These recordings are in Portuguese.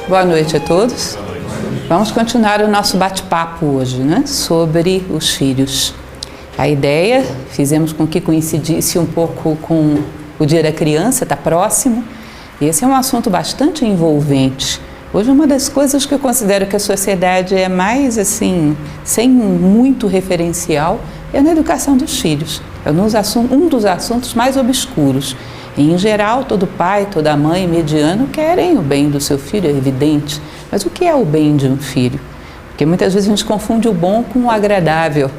Boa noite a todos. Vamos continuar o nosso bate-papo hoje, né, sobre os filhos. A ideia, fizemos com que coincidisse um pouco com o Dia da Criança, está próximo. Esse é um assunto bastante envolvente. Hoje, uma das coisas que eu considero que a sociedade é mais, assim, sem muito referencial, é na educação dos filhos. É um dos assuntos mais obscuros. Em geral, todo pai, toda mãe, mediano, querem o bem do seu filho, é evidente. Mas o que é o bem de um filho? Porque muitas vezes a gente confunde o bom com o agradável.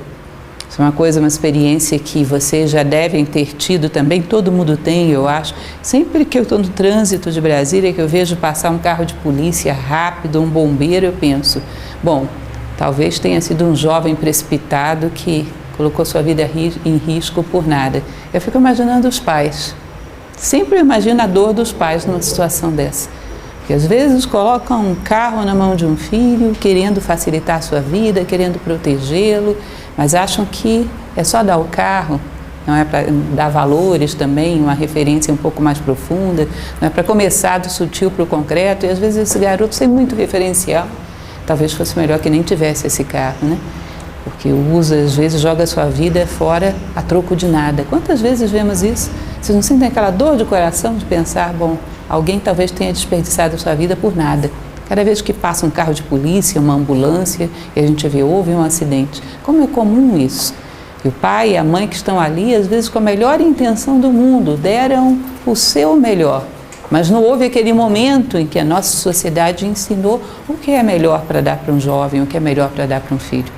Isso é uma experiência que vocês já devem ter tido também, todo mundo tem, eu acho. Sempre que eu estou no trânsito de Brasília, que eu vejo passar um carro de polícia rápido, um bombeiro, eu penso, bom, talvez tenha sido um jovem precipitado que colocou sua vida em risco por nada. Eu fico imaginando os pais. Sempre imagino a dor dos pais numa situação dessa. Porque às vezes colocam um carro na mão de um filho, querendo facilitar a sua vida, querendo protegê-lo, mas acham que é só dar o carro, não é para dar valores também, uma referência um pouco mais profunda, não é para começar do sutil para o concreto, e às vezes esse garoto sem muito referencial, talvez fosse melhor que nem tivesse esse carro, né? Porque usa, às vezes, joga a sua vida fora a troco de nada. Quantas vezes vemos isso? Vocês não sentem aquela dor de coração de pensar, bom, alguém talvez tenha desperdiçado a sua vida por nada. Cada vez que passa um carro de polícia, uma ambulância, e a gente vê, houve um acidente. Como é comum isso? E o pai e a mãe que estão ali, às vezes com a melhor intenção do mundo, deram o seu melhor. Mas não houve aquele momento em que a nossa sociedade ensinou o que é melhor para dar para um jovem, o que é melhor para dar para um filho.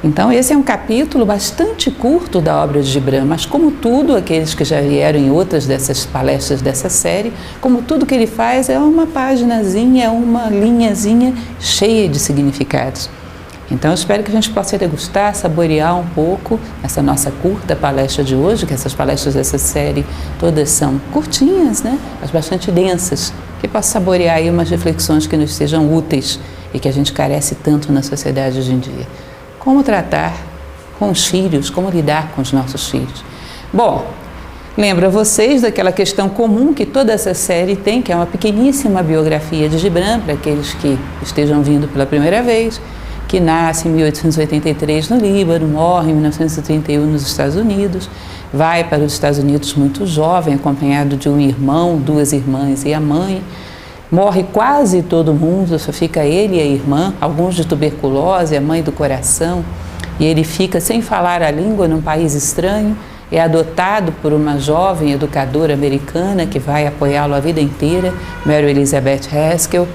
Então, esse é um capítulo bastante curto da obra de Gibran, mas como tudo, aqueles que já vieram em outras dessas palestras dessa série, como tudo que ele faz é uma paginazinha, é uma linhazinha cheia de significados. Então, eu espero que a gente possa degustar, saborear um pouco essa nossa curta palestra de hoje, que essas palestras dessa série todas são curtinhas, né, mas bastante densas, que possa saborear aí umas reflexões que nos sejam úteis e que a gente carece tanto na sociedade hoje em dia. Como tratar com os filhos, como lidar com os nossos filhos. Bom, lembro a vocês daquela questão comum que toda essa série tem, que é uma pequeníssima biografia de Gibran, para aqueles que estejam vindo pela primeira vez, que nasce em 1883 no Líbano, morre em 1931 nos Estados Unidos, vai para os Estados Unidos muito jovem, acompanhado de um irmão, duas irmãs e a mãe. Morre quase todo mundo, só fica ele e a irmã, alguns de tuberculose, a mãe do coração, e ele fica sem falar a língua num país estranho, é adotado por uma jovem educadora americana que vai apoiá-lo a vida inteira, Mary Elizabeth Haskell,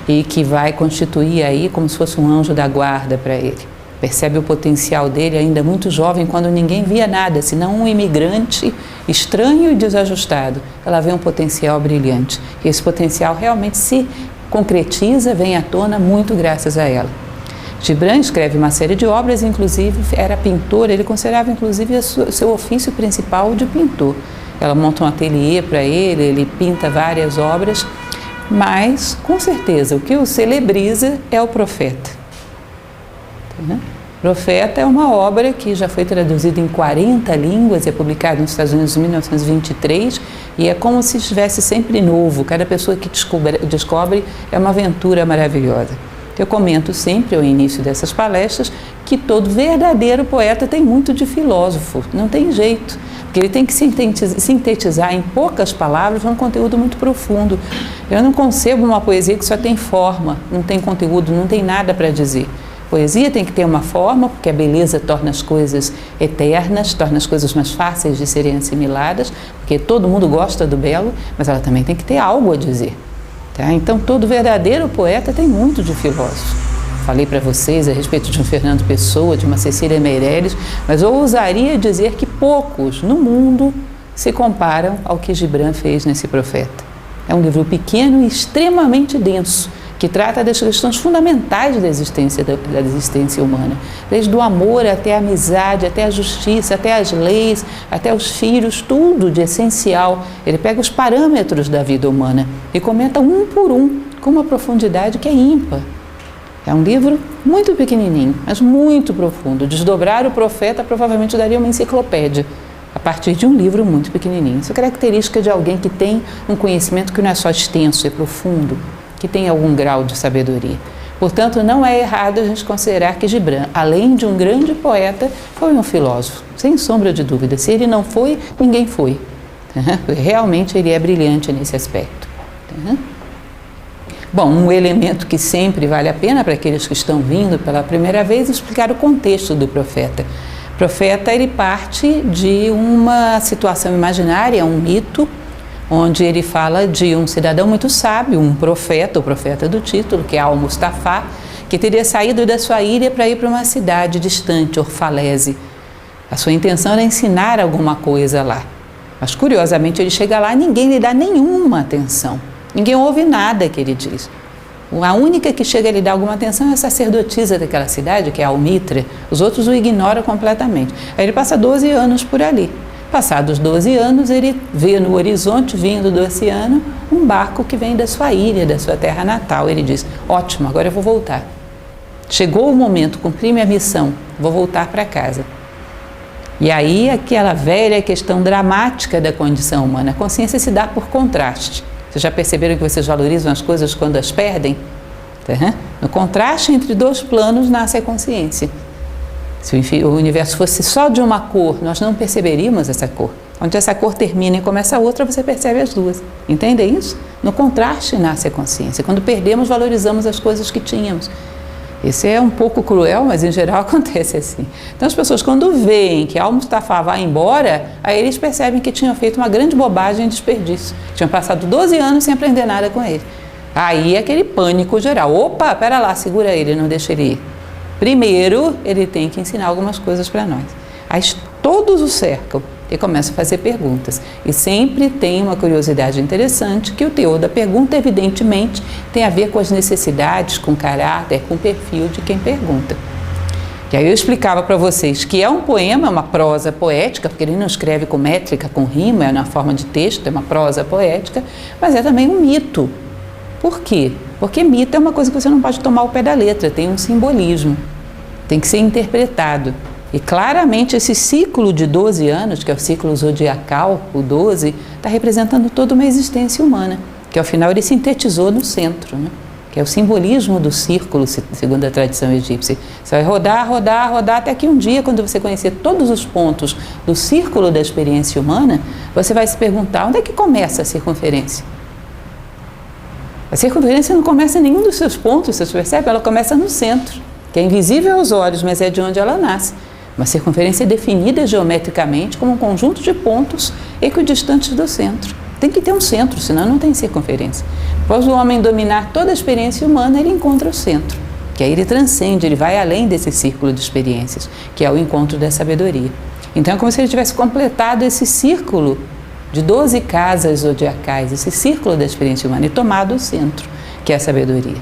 e que vai constituir aí como se fosse um anjo da guarda para ele. Percebe o potencial dele ainda muito jovem, quando ninguém via nada, senão um imigrante estranho e desajustado. Ela vê um potencial brilhante. E esse potencial realmente se concretiza, vem à tona muito graças a ela. Gibran escreve uma série de obras, inclusive era pintor, ele considerava inclusive seu ofício principal de pintor. Ela monta um ateliê para ele pinta várias obras, mas com certeza o que o celebriza é o Profeta. Profeta é uma obra que já foi traduzida em 40 línguas e é publicada nos Estados Unidos em 1923 e é como se estivesse sempre novo. Cada pessoa que descobre é uma aventura maravilhosa. Eu comento sempre ao início dessas palestras que todo verdadeiro poeta tem muito de filósofo, não tem jeito, porque ele tem que sintetizar em poucas palavras um conteúdo muito profundo. Eu não concebo uma poesia que só tem forma, não tem conteúdo, não tem nada para dizer. Poesia tem que ter uma forma, porque a beleza torna as coisas eternas, torna as coisas mais fáceis de serem assimiladas, porque todo mundo gosta do belo, mas ela também tem que ter algo a dizer. Tá? Então, todo verdadeiro poeta tem muito de filósofo. Falei para vocês a respeito de um Fernando Pessoa, de uma Cecília Meirelles, mas eu ousaria dizer que poucos no mundo se comparam ao que Gibran fez nesse Profeta. É um livro pequeno e extremamente denso, que trata das questões fundamentais da existência humana, desde o amor até a amizade, até a justiça, até as leis, até os filhos, tudo de essencial. Ele pega os parâmetros da vida humana e comenta um por um, com uma profundidade que é ímpar. É um livro muito pequenininho, mas muito profundo. Desdobrar o Profeta provavelmente daria uma enciclopédia, a partir de um livro muito pequenininho. Isso é característica de alguém que tem um conhecimento que não é só extenso, é profundo, que tem algum grau de sabedoria. Portanto, não é errado a gente considerar que Gibran, além de um grande poeta, foi um filósofo, sem sombra de dúvida. Se ele não foi, ninguém foi. Realmente ele é brilhante nesse aspecto. Bom, um elemento que sempre vale a pena para aqueles que estão vindo pela primeira vez explicar o contexto do profeta. O profeta, ele parte de uma situação imaginária, um mito, onde ele fala de um cidadão muito sábio, um profeta, o profeta do título, que é Al-Mustafa, que teria saído da sua ilha para ir para uma cidade distante, Orfalese. A sua intenção era ensinar alguma coisa lá. Mas, curiosamente, ele chega lá e ninguém lhe dá nenhuma atenção. Ninguém ouve nada que ele diz. A única que chega a lhe dar alguma atenção é a sacerdotisa daquela cidade, que é Almitra. Os outros o ignoram completamente. Aí ele passa 12 anos por ali. Passados 12 anos, ele vê no horizonte, vindo do oceano, um barco que vem da sua ilha, da sua terra natal. Ele diz, ótimo, agora eu vou voltar. Chegou o momento, cumpri minha missão, vou voltar para casa. E aí, aquela velha questão dramática da condição humana, a consciência se dá por contraste. Vocês já perceberam que vocês valorizam as coisas quando as perdem? No contraste entre dois planos nasce a consciência. Se o universo fosse só de uma cor, nós não perceberíamos essa cor. Onde essa cor termina e começa a outra, você percebe as duas. Entende isso? No contraste nasce a consciência. Quando perdemos, valorizamos as coisas que tínhamos. Esse é um pouco cruel, mas em geral acontece assim. Então as pessoas, quando veem que Al-Mustafa vai embora, aí eles percebem que tinham feito uma grande bobagem e desperdício. Tinham passado 12 anos sem aprender nada com ele. Aí é aquele pânico geral. Opa, pera lá, segura ele, não deixa ele ir. Primeiro, ele tem que ensinar algumas coisas para nós. Aí todos o cercam e começam a fazer perguntas. E sempre tem uma curiosidade interessante, que o teor da pergunta, evidentemente, tem a ver com as necessidades, com o caráter, com o perfil de quem pergunta. E aí eu explicava para vocês que é um poema, uma prosa poética, porque ele não escreve com métrica, com rima, é na forma de texto, é uma prosa poética, mas é também um mito. Por quê? Porque mito é uma coisa que você não pode tomar ao pé da letra, tem um simbolismo, tem que ser interpretado. E claramente esse ciclo de 12 anos, que é o ciclo zodiacal, o 12, está representando toda uma existência humana, que ao final ele sintetizou no centro, né? Que é o simbolismo do círculo, segundo a tradição egípcia. Você vai rodar, rodar, rodar, até que um dia, quando você conhecer todos os pontos do círculo da experiência humana, você vai se perguntar, onde é que começa a circunferência? A circunferência não começa em nenhum dos seus pontos, você percebe? Ela começa no centro, que é invisível aos olhos, mas é de onde ela nasce. Uma circunferência é definida geometricamente como um conjunto de pontos equidistantes do centro. Tem que ter um centro, senão não tem circunferência. Após o homem dominar toda a experiência humana, ele encontra o centro, que aí ele transcende, ele vai além desse círculo de experiências, que é o encontro da sabedoria. Então é como se ele tivesse completado esse círculo de 12 casas zodiacais, esse círculo da experiência humana, e tomado o centro, que é a sabedoria.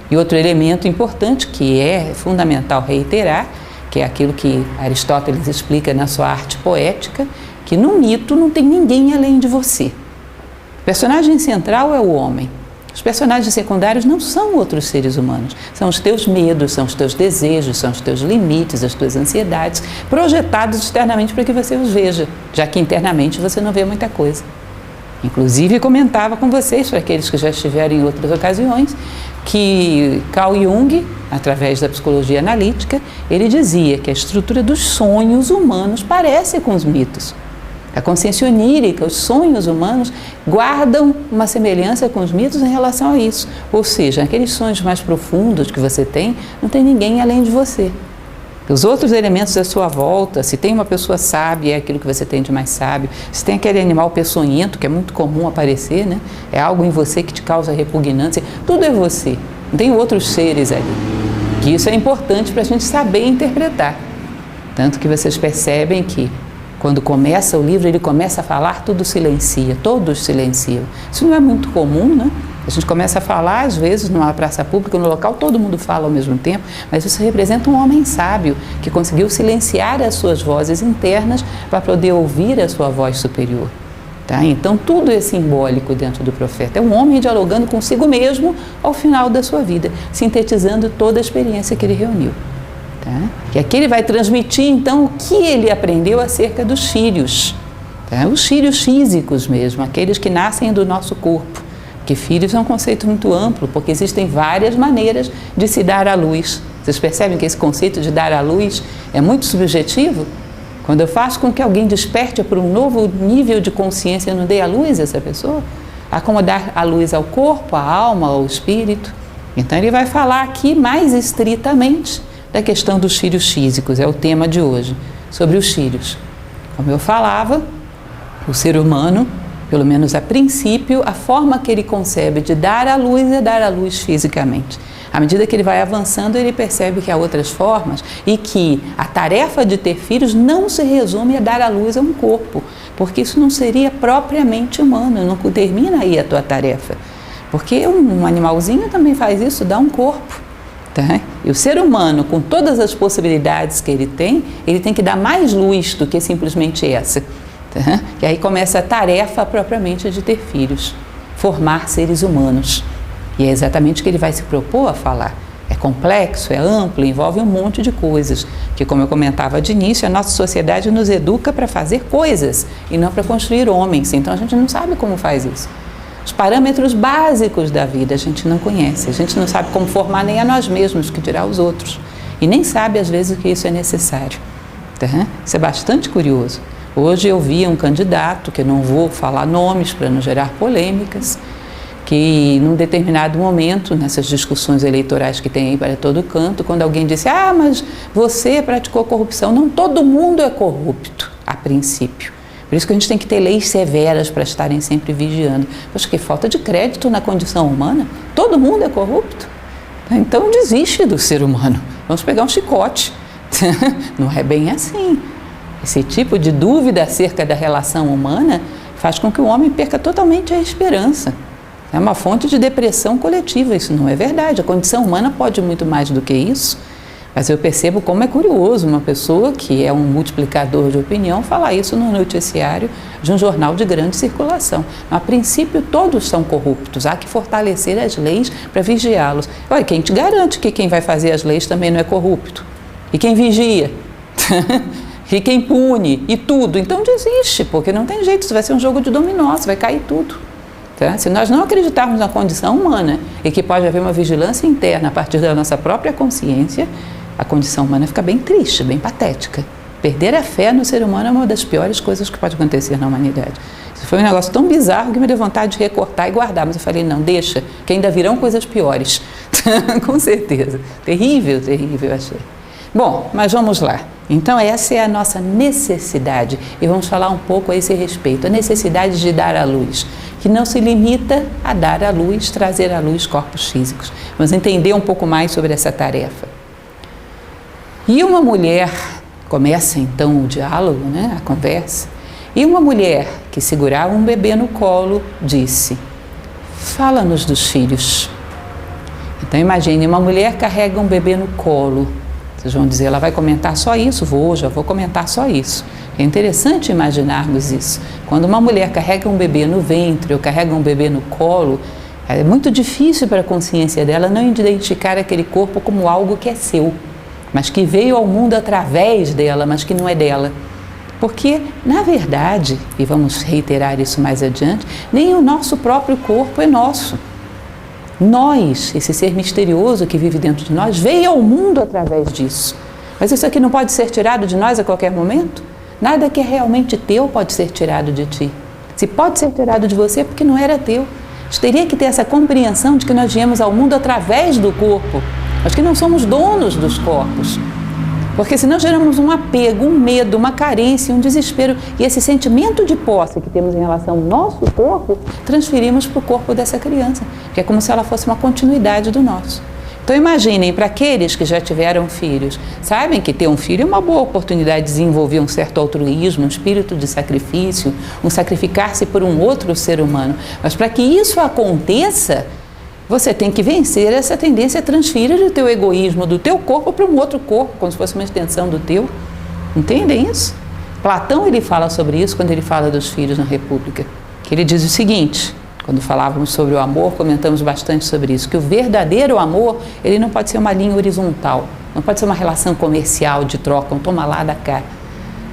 E outro elemento importante, que é fundamental reiterar, que é aquilo que Aristóteles explica na sua arte poética, que no mito não tem ninguém além de você. O personagem central é o homem. Os personagens secundários não são outros seres humanos. São os teus medos, são os teus desejos, são os teus limites, as tuas ansiedades, projetados externamente para que você os veja, já que internamente você não vê muita coisa. Inclusive, comentava com vocês, para aqueles que já estiveram em outras ocasiões, que Carl Jung, através da psicologia analítica, ele dizia que a estrutura dos sonhos humanos parece com os mitos. A consciência onírica, os sonhos humanos, guardam uma semelhança com os mitos em relação a isso. Ou seja, aqueles sonhos mais profundos que você tem, não tem ninguém além de você. Os outros elementos da sua volta, se tem uma pessoa sábia, é aquilo que você tem de mais sábio. Se tem aquele animal peçonhento, que é muito comum aparecer, né? É algo em você que te causa repugnância. Tudo é você, não tem outros seres ali. Que isso é importante para a gente saber interpretar. Tanto que vocês percebem que, quando começa o livro, ele começa a falar, tudo silencia, todos silenciam. Isso não é muito comum, né? A gente começa a falar, às vezes, numa praça pública, no local, todo mundo fala ao mesmo tempo, mas isso representa um homem sábio, que conseguiu silenciar as suas vozes internas para poder ouvir a sua voz superior. Tá? Então, tudo é simbólico dentro do profeta. É um homem dialogando consigo mesmo ao final da sua vida, sintetizando toda a experiência que ele reuniu. Tá? E aqui ele vai transmitir, então, o que ele aprendeu acerca dos filhos. Tá? Os filhos físicos mesmo, aqueles que nascem do nosso corpo. Porque filhos é um conceito muito amplo, porque existem várias maneiras de se dar à luz. Vocês percebem que esse conceito de dar à luz é muito subjetivo? Quando eu faço com que alguém desperte para um novo nível de consciência, eu não dei à luz a essa pessoa? A como dar a luz ao corpo, à alma, ao espírito. Então ele vai falar aqui mais estritamente da questão dos filhos físicos, é o tema de hoje, sobre os filhos. Como eu falava, o ser humano, pelo menos a princípio, a forma que ele concebe de dar à luz é dar à luz fisicamente. À medida que ele vai avançando, ele percebe que há outras formas e que a tarefa de ter filhos não se resume a dar à luz a um corpo, porque isso não seria propriamente humano, não termina aí a tua tarefa. Porque um animalzinho também faz isso, dá um corpo. Tá? E o ser humano, com todas as possibilidades que ele tem que dar mais luz do que simplesmente essa. Tá? E aí começa a tarefa propriamente de ter filhos, formar seres humanos. E é exatamente o que ele vai se propor a falar. É complexo, é amplo, envolve um monte de coisas, que, como eu comentava de início, a nossa sociedade nos educa para fazer coisas e não para construir homens. Então a gente não sabe como faz isso. Os parâmetros básicos da vida a gente não conhece, a gente não sabe como formar nem a nós mesmos, que dirá os outros. E nem sabe às vezes que isso é necessário. Tá? Isso é bastante curioso. Hoje eu vi um candidato, que eu não vou falar nomes para não gerar polêmicas, que num determinado momento, nessas discussões eleitorais que tem aí para todo canto, quando alguém disse, mas você praticou corrupção. Não, todo mundo é corrupto, a princípio. Por isso que a gente tem que ter leis severas para estarem sempre vigiando. Poxa, que falta de crédito na condição humana. Todo mundo é corrupto. Então desiste do ser humano. Vamos pegar um chicote. Não é bem assim. Esse tipo de dúvida acerca da relação humana faz com que o homem perca totalmente a esperança. É uma fonte de depressão coletiva, isso não é verdade. A condição humana pode muito mais do que isso. Mas eu percebo como é curioso uma pessoa que é um multiplicador de opinião falar isso no noticiário de um jornal de grande circulação. A princípio, todos são corruptos. Há que fortalecer as leis para vigiá-los. Olha, quem te garante que quem vai fazer as leis também não é corrupto? E quem vigia? E quem pune? E tudo? Então desiste, porque não tem jeito. Isso vai ser um jogo de dominó, isso vai cair tudo. Tá? Se nós não acreditarmos na condição humana e que pode haver uma vigilância interna a partir da nossa própria consciência, a condição humana fica bem triste, bem patética. Perder a fé no ser humano é uma das piores coisas que pode acontecer na humanidade. Isso foi um negócio tão bizarro que me deu vontade de recortar e guardar, mas eu falei, não, deixa, que ainda virão coisas piores. Com certeza. Terrível, terrível, achei. Bom, mas vamos lá. Então essa é a nossa necessidade e vamos falar um pouco a esse respeito, a necessidade de dar à luz, que não se limita a dar à luz, trazer à luz corpos físicos. Vamos entender um pouco mais sobre essa tarefa. E uma mulher, começa então o diálogo, a conversa, e uma mulher que segurava um bebê no colo disse, fala-nos dos filhos. Então imagine, uma mulher carrega um bebê no colo. Vocês vão dizer, ela vai comentar só isso? Já vou comentar só isso. É interessante imaginarmos isso. Quando uma mulher carrega um bebê no ventre ou carrega um bebê no colo, é muito difícil para a consciência dela não identificar aquele corpo como algo que é seu, mas que veio ao mundo através dela, mas que não é dela. Porque, na verdade, e vamos reiterar isso mais adiante, nem o nosso próprio corpo é nosso. Nós, esse ser misterioso que vive dentro de nós, veio ao mundo através disso. Mas isso aqui não pode ser tirado de nós a qualquer momento? Nada que é realmente teu pode ser tirado de ti. Se pode ser tirado de você é porque não era teu. A gente teria que ter essa compreensão de que nós viemos ao mundo através do corpo, mas que não somos donos dos corpos. Porque senão geramos um apego, um medo, uma carência, um desespero. E esse sentimento de posse que temos em relação ao nosso corpo, transferimos para o corpo dessa criança, que é como se ela fosse uma continuidade do nosso. Então imaginem, para aqueles que já tiveram filhos, sabem que ter um filho é uma boa oportunidade de desenvolver um certo altruísmo, um espírito de sacrifício, um sacrificar-se por um outro ser humano. Mas para que isso aconteça, você tem que vencer essa tendência a transferir o teu egoísmo do teu corpo para um outro corpo, como se fosse uma extensão do teu. Entendem isso? Platão ele fala sobre isso quando ele fala dos filhos na República. Que ele diz o seguinte, quando falávamos sobre o amor, comentamos bastante sobre isso, que o verdadeiro amor, ele não pode ser uma linha horizontal, não pode ser uma relação comercial de troca, um toma lá, dá cá.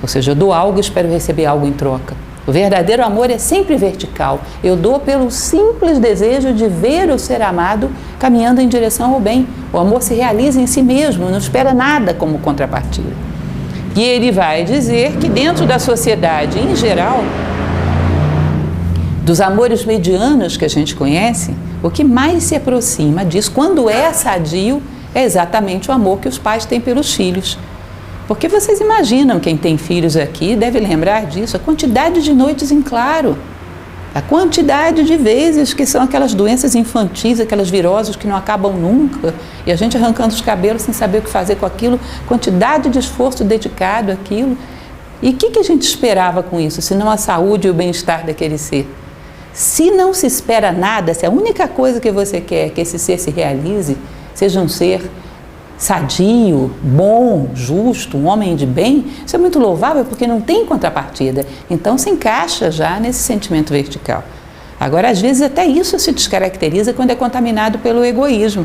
Ou seja, eu dou algo e espero receber algo em troca. O verdadeiro amor é sempre vertical. Eu dou pelo simples desejo de ver o ser amado caminhando em direção ao bem. O amor se realiza em si mesmo, não espera nada como contrapartida. E ele vai dizer que dentro da sociedade em geral, dos amores medianos que a gente conhece, o que mais se aproxima disso, quando é sadio, é exatamente o amor que os pais têm pelos filhos. Porque vocês imaginam, quem tem filhos aqui deve lembrar disso, a quantidade de noites em claro, a quantidade de vezes que são aquelas doenças infantis, aquelas viroses que não acabam nunca, e a gente arrancando os cabelos sem saber o que fazer com aquilo, quantidade de esforço dedicado àquilo. E o que a gente esperava com isso, senão a saúde e o bem-estar daquele ser? Se não se espera nada, se a única coisa que você quer é que esse ser se realize, seja um ser sadio, bom, justo, um homem de bem, isso é muito louvável porque não tem contrapartida. Então se encaixa já nesse sentimento vertical. Agora, às vezes até isso se descaracteriza quando é contaminado pelo egoísmo.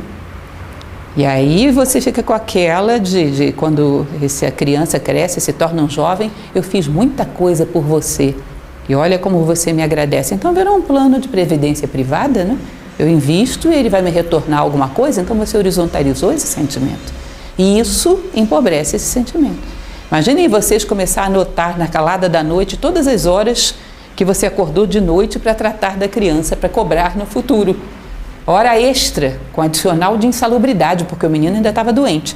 E aí você fica com aquela de quando a criança cresce, se torna um jovem, eu fiz muita coisa por você e olha como você me agradece. Então virou um plano de previdência privada, né? Eu invisto e ele vai me retornar alguma coisa, então você horizontalizou esse sentimento. E isso empobrece esse sentimento. Imaginem vocês começar a notar na calada da noite todas as horas que você acordou de noite para tratar da criança, para cobrar no futuro. Hora extra, com adicional de insalubridade, porque o menino ainda estava doente.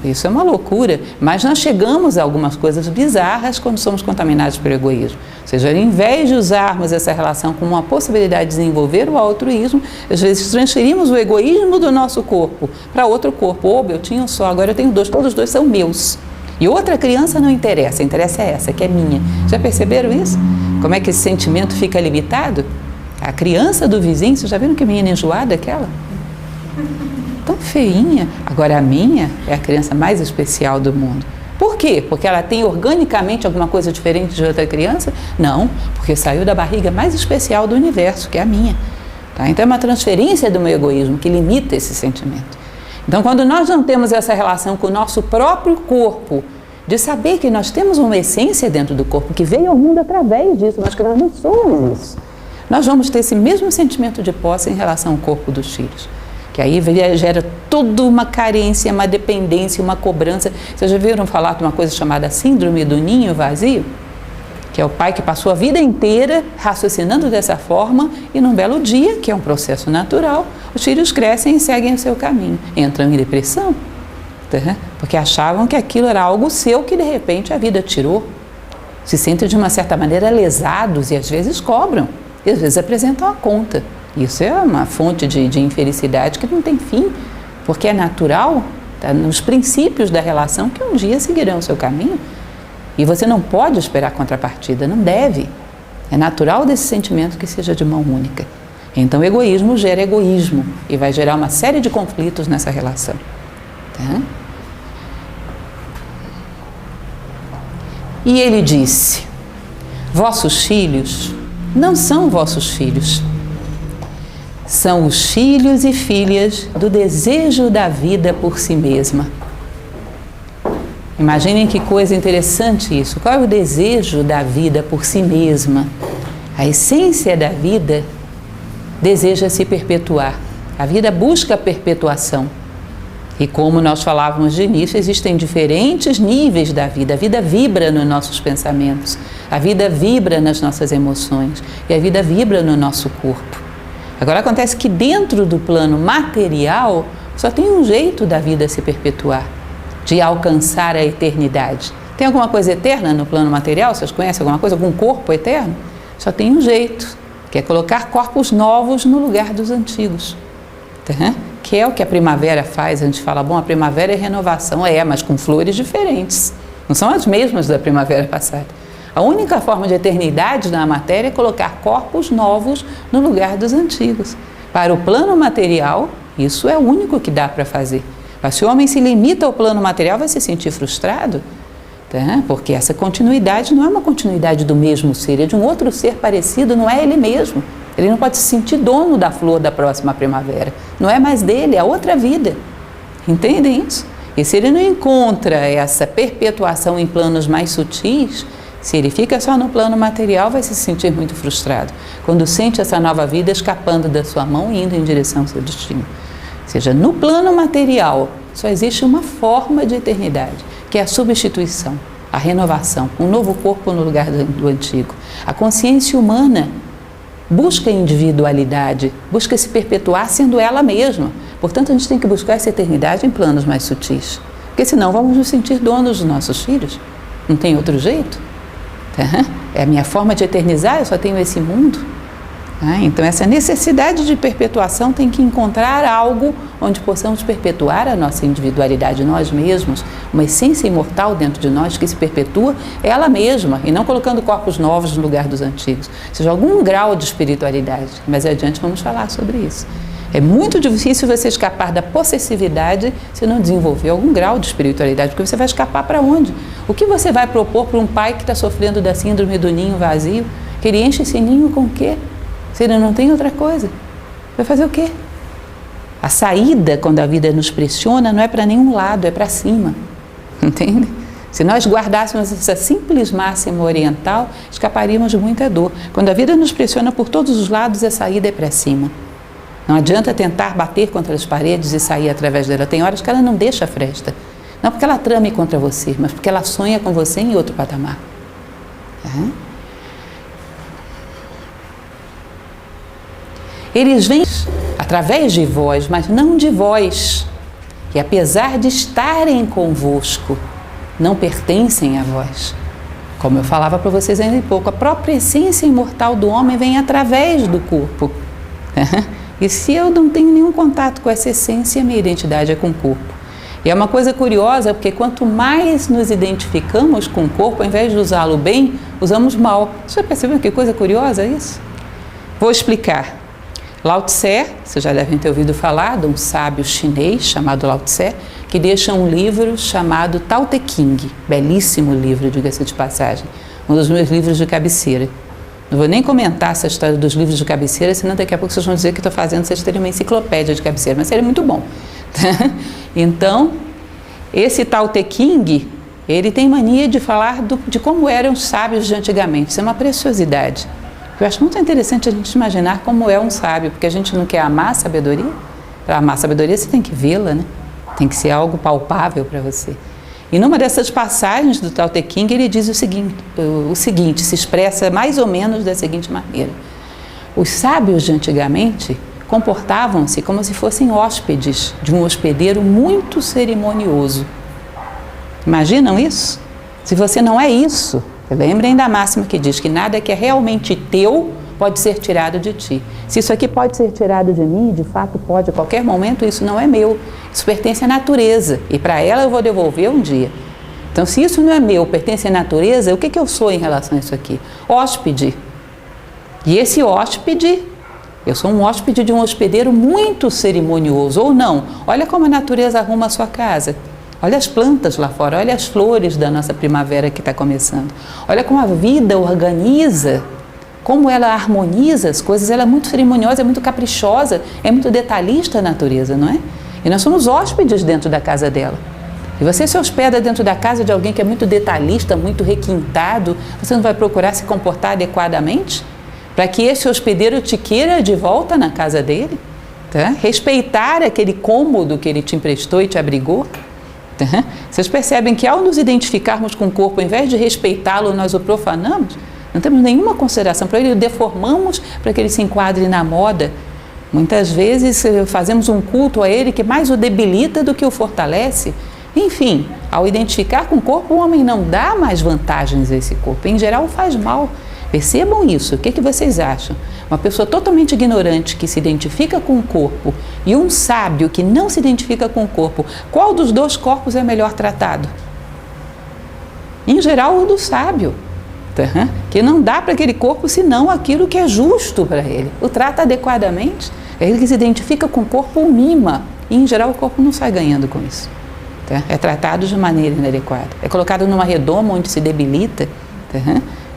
Isso é uma loucura, mas nós chegamos a algumas coisas bizarras quando somos contaminados pelo egoísmo. Ou seja, ao invés de usarmos essa relação como uma possibilidade de desenvolver o altruísmo, às vezes transferimos o egoísmo do nosso corpo para outro corpo. Oba, eu tinha um só, agora eu tenho dois, todos os dois são meus. E outra criança não interessa, interessa é essa, que é minha. Já perceberam isso? Como é que esse sentimento fica limitado? A criança do vizinho, vocês já viram que menina enjoada aquela? Tão feinha. Agora a minha é a criança mais especial do mundo. Por quê? Porque ela tem organicamente alguma coisa diferente de outra criança? Não, porque saiu da barriga mais especial do universo, que é a minha. Tá? Então é uma transferência do meu egoísmo que limita esse sentimento. Então quando nós não temos essa relação com o nosso próprio corpo, de saber que nós temos uma essência dentro do corpo, que veio ao mundo através disso, mas que nós não somos isso, nós vamos ter esse mesmo sentimento de posse em relação ao corpo dos filhos. Que aí gera toda uma carência, uma dependência, uma cobrança. Vocês já viram falar de uma coisa chamada síndrome do ninho vazio? Que é o pai que passou a vida inteira raciocinando dessa forma e num belo dia, que é um processo natural, os filhos crescem e seguem o seu caminho. Entram em depressão, tá? Porque achavam que aquilo era algo seu que de repente a vida tirou. Se sentem de uma certa maneira lesados e às vezes cobram, e às vezes apresentam a conta. Isso é uma fonte de infelicidade que não tem fim, porque é natural, tá nos princípios da relação que um dia seguirão o seu caminho. E você não pode esperar contrapartida, não deve. É natural desse sentimento que seja de mão única. Então, o egoísmo gera egoísmo e vai gerar uma série de conflitos nessa relação. Tá? E ele disse: vossos filhos não são vossos filhos. São os filhos e filhas do desejo da vida por si mesma. Imaginem que coisa interessante isso. Qual é o desejo da vida por si mesma? A essência da vida deseja se perpetuar. A vida busca a perpetuação. E como nós falávamos de início, existem diferentes níveis da vida. A vida vibra nos nossos pensamentos, a vida vibra nas nossas emoções e a vida vibra no nosso corpo. Agora acontece que dentro do plano material só tem um jeito da vida se perpetuar, de alcançar a eternidade. Tem alguma coisa eterna no plano material? Vocês conhecem alguma coisa? Algum corpo eterno? Só tem um jeito, que é colocar corpos novos no lugar dos antigos. Tá? Que é o que a primavera faz. A gente fala, bom, a primavera é renovação. Mas com flores diferentes. Não são as mesmas da primavera passada. A única forma de eternidade na matéria é colocar corpos novos no lugar dos antigos. Para o plano material, isso é o único que dá para fazer. Mas se o homem se limita ao plano material, vai se sentir frustrado, tá? Porque essa continuidade não é uma continuidade do mesmo ser, é de um outro ser parecido, não é ele mesmo. Ele não pode se sentir dono da flor da próxima primavera. Não é mais dele, é outra vida. Entendem isso? E se ele não encontra essa perpetuação em planos mais sutis, Se ele fica só no plano material, vai se sentir muito frustrado, quando sente essa nova vida escapando da sua mão e indo em direção ao seu destino. Ou seja, no plano material, só existe uma forma de eternidade, que é a substituição, a renovação, um novo corpo no lugar do antigo. A consciência humana busca individualidade, busca se perpetuar sendo ela mesma. Portanto, a gente tem que buscar essa eternidade em planos mais sutis, porque senão vamos nos sentir donos dos nossos filhos. Não tem outro jeito. É a minha forma de eternizar, eu só tenho esse mundo. Então essa necessidade de perpetuação tem que encontrar algo onde possamos perpetuar a nossa individualidade, nós mesmos, uma essência imortal dentro de nós que se perpetua ela mesma, e não colocando corpos novos no lugar dos antigos. Ou seja, algum grau de espiritualidade. Mais adiante vamos falar sobre isso. É muito difícil você escapar da possessividade se não desenvolver algum grau de espiritualidade, porque você vai escapar para onde? O que você vai propor para um pai que está sofrendo da síndrome do ninho vazio? Que ele enche esse ninho com o quê? Se ele não tem outra coisa, vai fazer o quê? A saída, quando a vida nos pressiona, não é para nenhum lado, é para cima. Entende? Se nós guardássemos essa simples máxima oriental, escaparíamos de muita dor. Quando a vida nos pressiona por todos os lados, a saída é para cima. Não adianta tentar bater contra as paredes e sair através dela. Tem horas que ela não deixa fresta. Não porque ela trame contra você, mas porque ela sonha com você em outro patamar. Eles vêm através de vós, mas não de vós, que apesar de estarem convosco, não pertencem a vós. Como eu falava para vocês ainda há pouco, a própria essência imortal do homem vem através do corpo. E se eu não tenho nenhum contato com essa essência, minha identidade é com o corpo. E é uma coisa curiosa, porque quanto mais nos identificamos com o corpo, ao invés de usá-lo bem, usamos mal. Você já percebeu que coisa curiosa isso? Vou explicar. Lao Tse, vocês já devem ter ouvido falar de um sábio chinês chamado Lao Tse, que deixa um livro chamado Tao Te Ching, belíssimo livro, diga-se de passagem, um dos meus livros de cabeceira. Não vou nem comentar essa história dos livros de cabeceira, senão daqui a pouco vocês vão dizer que estou fazendo vocês terem uma enciclopédia de cabeceira, mas seria muito bom. Então, esse Tao Te Ching, ele tem mania de falar de como eram os sábios de antigamente. Isso é uma preciosidade. Eu acho muito interessante a gente imaginar como é um sábio, porque a gente não quer amar a sabedoria. Para amar a sabedoria você tem que vê-la, né? Tem que ser algo palpável para você. E numa dessas passagens do Tao Te Ching, ele diz o seguinte, se expressa mais ou menos da seguinte maneira. Os sábios de antigamente comportavam-se como se fossem hóspedes de um hospedeiro muito cerimonioso. Imaginam isso? Se você não é isso, lembrem da máxima que diz que nada que é realmente teu pode ser tirado de ti. Se isso aqui pode ser tirado de mim, de fato pode, a qualquer momento, isso não é meu. Isso pertence à natureza e para ela eu vou devolver um dia. Então, se isso não é meu, pertence à natureza, o que eu sou em relação a isso aqui? Hóspede. E esse hóspede, eu sou um hóspede de um hospedeiro muito cerimonioso, ou não. Olha como a natureza arruma a sua casa. Olha as plantas lá fora, olha as flores da nossa primavera que está começando. Olha como a vida organiza, como ela harmoniza as coisas. Ela é muito cerimoniosa, é muito caprichosa, é muito detalhista a natureza, não é? E nós somos hóspedes dentro da casa dela. E você se hospeda dentro da casa de alguém que é muito detalhista, muito requintado, você não vai procurar se comportar adequadamente para que esse hospedeiro te queira de volta na casa dele? Tá? Respeitar aquele cômodo que ele te emprestou e te abrigou? Tá? Vocês percebem que ao nos identificarmos com o corpo, ao invés de respeitá-lo, nós o profanamos? Não temos nenhuma consideração para ele, o deformamos para que ele se enquadre na moda. Muitas vezes fazemos um culto a ele que mais o debilita do que o fortalece. Enfim, ao identificar com o corpo, o homem não dá mais vantagens a esse corpo. Em geral, faz mal. Percebam isso. O que vocês acham? Uma pessoa totalmente ignorante que se identifica com o corpo e um sábio que não se identifica com o corpo, qual dos dois corpos é melhor tratado? Em geral, o do sábio. Que não dá para aquele corpo senão aquilo que é justo para ele. O trata adequadamente. É ele que se identifica com o corpo, o mima. E, em geral, o corpo não sai ganhando com isso. É tratado de maneira inadequada. É colocado numa redoma onde se debilita.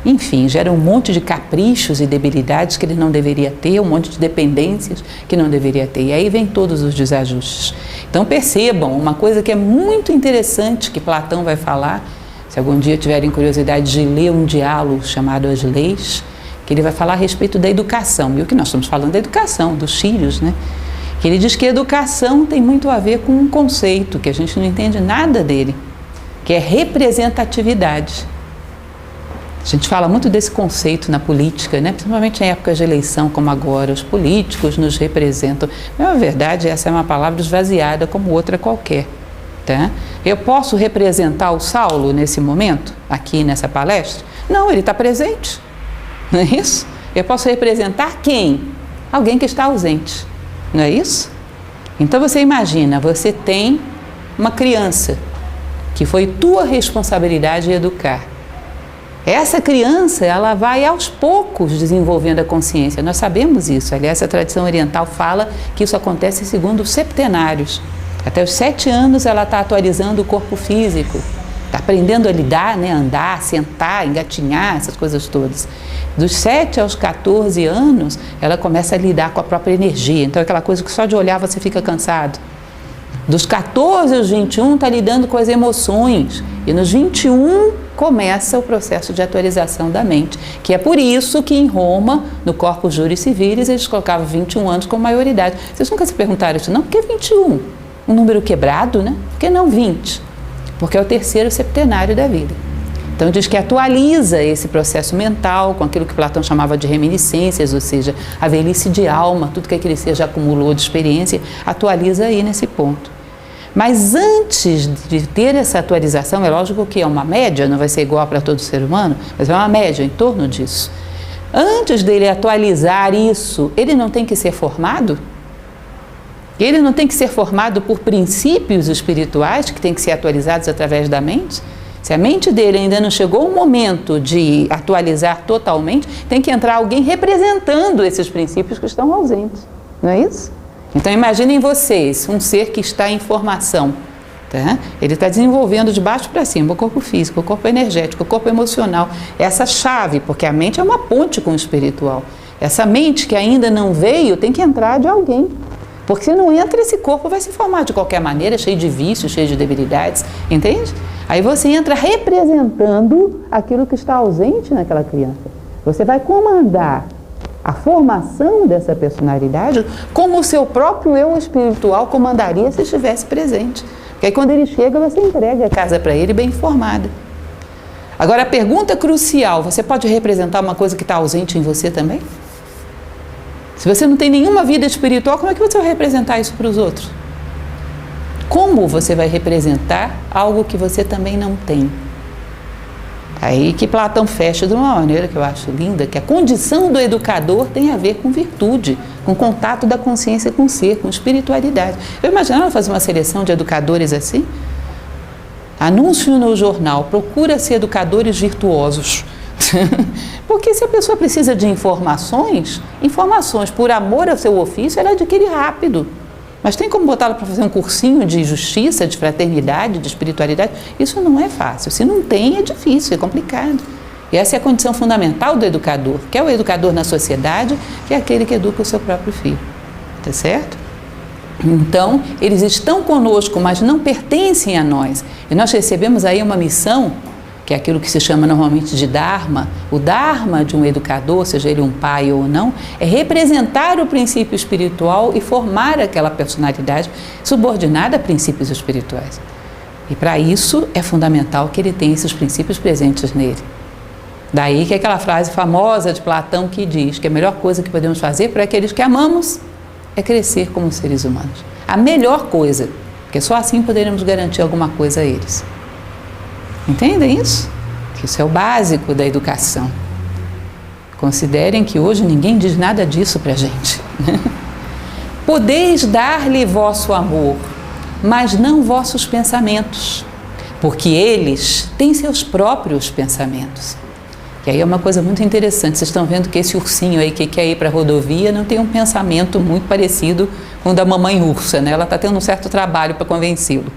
Enfim, gera um monte de caprichos e debilidades que ele não deveria ter, um monte de dependências que não deveria ter. E aí vem todos os desajustes. Então percebam, uma coisa que é muito interessante que Platão vai falar, Se algum dia tiverem curiosidade de ler um diálogo chamado As Leis, que ele vai falar a respeito da educação. E o que nós estamos falando da educação, dos filhos, né? Que ele diz que a educação tem muito a ver com um conceito, que a gente não entende nada dele, que é representatividade. A gente fala muito desse conceito na política, né? Principalmente em épocas de eleição como agora, os políticos nos representam. Mas, na verdade, essa é uma palavra esvaziada como outra qualquer. Tá? Eu posso representar o Saulo nesse momento, aqui nessa palestra? Não, ele está presente. Não é isso? Eu posso representar quem? Alguém que está ausente. Não é isso? Então você imagina, você tem uma criança que foi tua responsabilidade educar. Essa criança, ela vai aos poucos desenvolvendo a consciência. Nós sabemos isso. Aliás, a tradição oriental fala que isso acontece segundo os septenários. Até os 7 anos ela está atualizando o corpo físico, está aprendendo a lidar, né, andar, sentar, engatinhar, essas coisas todas. Dos 7 aos 14 anos, ela começa a lidar com a própria energia. Então, aquela coisa que só de olhar você fica cansado. Dos 14 aos 21, está lidando com as emoções. E nos 21, começa o processo de atualização da mente. Que é por isso que em Roma, no Corpus Juris Civilis, eles colocavam 21 anos como maioridade. Vocês nunca se perguntaram isso, não? Por que 21? Um número quebrado, né? Por que não 20? Porque é o terceiro septenário da vida. Então diz que atualiza esse processo mental com aquilo que Platão chamava de reminiscências, ou seja, a velhice de alma, tudo que aquele ser já acumulou de experiência, atualiza aí nesse ponto. Mas antes de ter essa atualização, é lógico que é uma média, não vai ser igual para todo ser humano, mas é uma média em torno disso. Antes dele atualizar isso, ele não tem que ser formado? Ele não tem que ser formado por princípios espirituais que têm que ser atualizados através da mente? Se a mente dele ainda não chegou o momento de atualizar totalmente, tem que entrar alguém representando esses princípios que estão ausentes. Não é isso? Então imaginem vocês, um ser que está em formação. Tá? Ele está desenvolvendo de baixo para cima o corpo físico, o corpo energético, o corpo emocional. Essa chave, porque a mente é uma ponte com o espiritual. Essa mente que ainda não veio tem que entrar de alguém. Porque se não entra, esse corpo vai se formar de qualquer maneira, cheio de vícios, cheio de debilidades, entende? Aí você entra representando aquilo que está ausente naquela criança. Você vai comandar a formação dessa personalidade como o seu próprio eu espiritual comandaria se estivesse presente. Porque aí quando ele chega, você entrega a casa para ele bem informada. Agora a pergunta crucial, você pode representar uma coisa que está ausente em você também? Se você não tem nenhuma vida espiritual, como é que você vai representar isso para os outros? Como você vai representar algo que você também não tem? Aí que Platão fecha de uma maneira que eu acho linda, que a condição do educador tem a ver com virtude, com contato da consciência com o ser, com espiritualidade. Eu imaginava fazer uma seleção de educadores assim? Anúncio no jornal, procura-se educadores virtuosos. Porque se a pessoa precisa de informações por amor ao seu ofício, ela adquire rápido. Mas tem como botá-la para fazer um cursinho de justiça, de fraternidade, de espiritualidade? Isso não é fácil. Se não tem, é difícil, é complicado. E essa é a condição fundamental do educador, que é o educador na sociedade, que é aquele que educa o seu próprio filho. Tá certo? Então, eles estão conosco, mas não pertencem a nós. E nós recebemos aí uma missão, que é aquilo que se chama normalmente de Dharma. O Dharma de um educador, seja ele um pai ou não, é representar o princípio espiritual e formar aquela personalidade subordinada a princípios espirituais. E para isso é fundamental que ele tenha esses princípios presentes nele. Daí que é aquela frase famosa de Platão que diz que a melhor coisa que podemos fazer para aqueles que amamos é crescer como seres humanos. A melhor coisa, porque só assim poderemos garantir alguma coisa a eles. Entendem isso? Que isso é o básico da educação. Considerem que hoje ninguém diz nada disso para a gente. Podeis dar-lhe vosso amor, mas não vossos pensamentos, porque eles têm seus próprios pensamentos. E aí é uma coisa muito interessante. Vocês estão vendo que esse ursinho aí que quer ir para a rodovia não tem um pensamento muito parecido com o da mamãe ursa, né? Ela está tendo um certo trabalho para convencê-lo.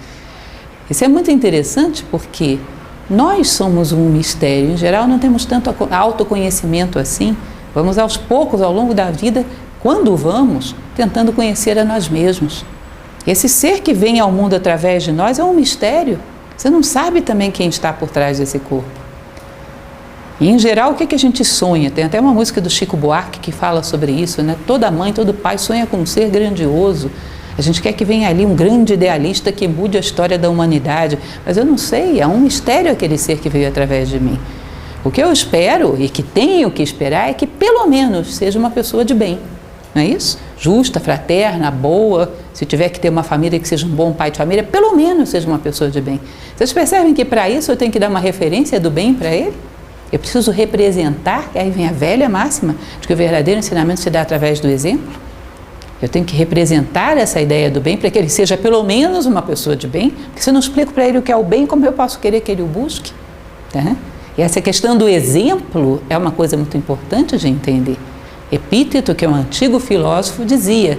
Isso é muito interessante porque nós somos um mistério. Em geral, não temos tanto autoconhecimento assim. Vamos aos poucos, ao longo da vida, quando vamos, tentando conhecer a nós mesmos. Esse ser que vem ao mundo através de nós é um mistério. Você não sabe também quem está por trás desse corpo. E, em geral, o que a gente sonha? Tem até uma música do Chico Buarque que fala sobre isso, né? Toda mãe, todo pai sonha com um ser grandioso. A gente quer que venha ali um grande idealista que mude a história da humanidade. Mas eu não sei, é um mistério aquele ser que veio através de mim. O que eu espero, e que tenho que esperar, é que pelo menos seja uma pessoa de bem. Não é isso? Justa, fraterna, boa. Se tiver que ter uma família, que seja um bom pai de família, pelo menos seja uma pessoa de bem. Vocês percebem que para isso eu tenho que dar uma referência do bem para ele? Eu preciso representar, e aí vem a velha máxima de que o verdadeiro ensinamento se dá através do exemplo. Eu tenho que representar essa ideia do bem para que ele seja pelo menos uma pessoa de bem, porque se eu não explico para ele o que é o bem, como eu posso querer que ele o busque? Tá? E essa questão do exemplo é uma coisa muito importante de entender. Epíteto, que é um antigo filósofo, dizia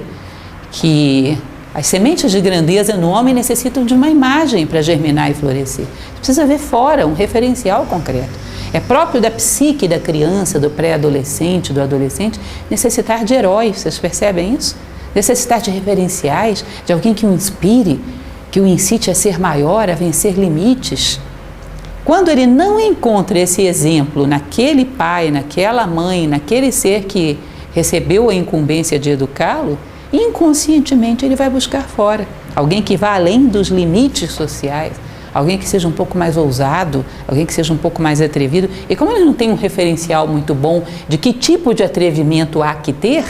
que as sementes de grandeza no homem necessitam de uma imagem para germinar e florescer. Precisa ver fora, um referencial concreto. É próprio da psique da criança, do pré-adolescente, do adolescente, necessitar de heróis, vocês percebem isso? Necessitar de referenciais, de alguém que o inspire, que o incite a ser maior, a vencer limites. Quando ele não encontra esse exemplo naquele pai, naquela mãe, naquele ser que recebeu a incumbência de educá-lo, inconscientemente ele vai buscar fora. Alguém que vá além dos limites sociais, alguém que seja um pouco mais ousado, alguém que seja um pouco mais atrevido. E como ele não tem um referencial muito bom de que tipo de atrevimento há que ter,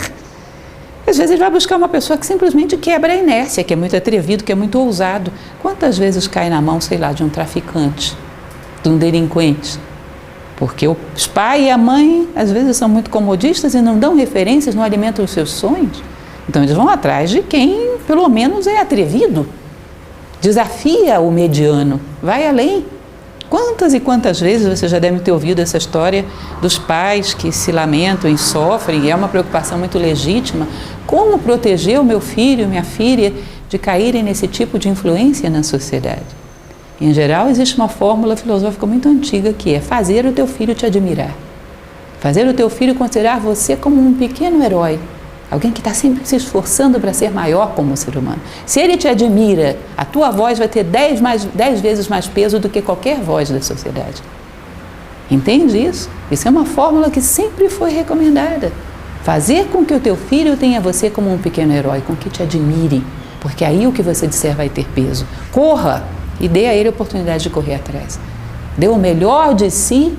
às vezes ele vai buscar uma pessoa que simplesmente quebra a inércia, que é muito atrevido, que é muito ousado. Quantas vezes cai na mão, sei lá, de um traficante, de um delinquente? Porque os pai e a mãe, às vezes, são muito comodistas e não dão referências, não alimentam os seus sonhos. Então, eles vão atrás de quem, pelo menos, é atrevido. Desafia o mediano, vai além. Quantas e quantas vezes você já deve ter ouvido essa história dos pais que se lamentam e sofrem, e é uma preocupação muito legítima. Como proteger o meu filho, minha filha, de caírem nesse tipo de influência na sociedade? Em geral, existe uma fórmula filosófica muito antiga que é fazer o teu filho te admirar. Fazer o teu filho considerar você como um pequeno herói. Alguém que está sempre se esforçando para ser maior como ser humano. Se ele te admira, a tua voz vai ter 10 vezes mais peso do que qualquer voz da sociedade. Entende isso? Isso é uma fórmula que sempre foi recomendada. Fazer com que o teu filho tenha você como um pequeno herói, com que te admire, porque aí o que você disser vai ter peso. Corra e dê a ele a oportunidade de correr atrás. Dê o melhor de si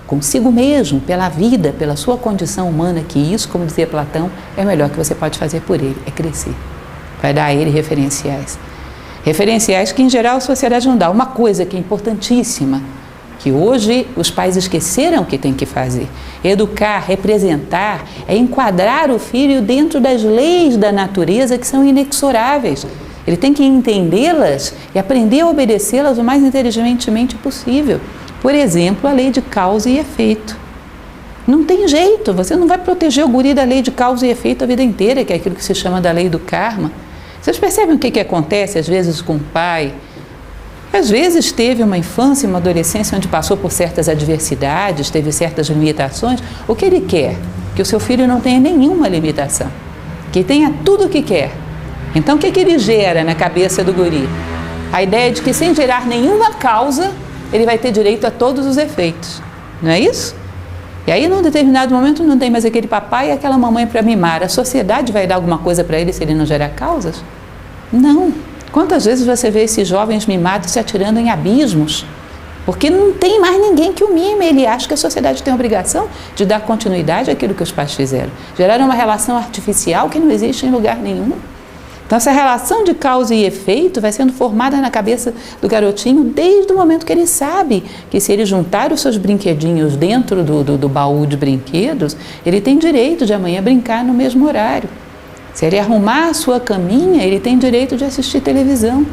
consigo mesmo, pela vida, pela sua condição humana, que isso, como dizia Platão, é o melhor que você pode fazer por ele, é crescer. Vai dar a ele referenciais. Referenciais que, em geral, a sociedade não dá. Uma coisa que é importantíssima, que hoje os pais esqueceram que tem que fazer. Educar, representar, é enquadrar o filho dentro das leis da natureza que são inexoráveis. Ele tem que entendê-las e aprender a obedecê-las o mais inteligentemente possível. Por exemplo, a lei de causa e efeito. Não tem jeito, você não vai proteger o guri da lei de causa e efeito a vida inteira, que é aquilo que se chama da lei do karma. Vocês percebem o que acontece às vezes com o pai? Às vezes teve uma infância, uma adolescência onde passou por certas adversidades, teve certas limitações. O que ele quer? Que o seu filho não tenha nenhuma limitação, que tenha tudo o que quer. Então, o que ele gera na cabeça do guri? A ideia de que, sem gerar nenhuma causa, ele vai ter direito a todos os efeitos. Não é isso? E aí, num determinado momento, não tem mais aquele papai e aquela mamãe para mimar. A sociedade vai dar alguma coisa para ele se ele não gerar causas? Não. Quantas vezes você vê esses jovens mimados se atirando em abismos? Porque não tem mais ninguém que o mime. Ele acha que a sociedade tem a obrigação de dar continuidade àquilo que os pais fizeram. Geraram uma relação artificial que não existe em lugar nenhum. Então, essa relação de causa e efeito vai sendo formada na cabeça do garotinho desde o momento que ele sabe que, se ele juntar os seus brinquedinhos dentro do baú de brinquedos, ele tem direito de amanhã brincar no mesmo horário. Se ele arrumar a sua caminha, ele tem direito de assistir televisão.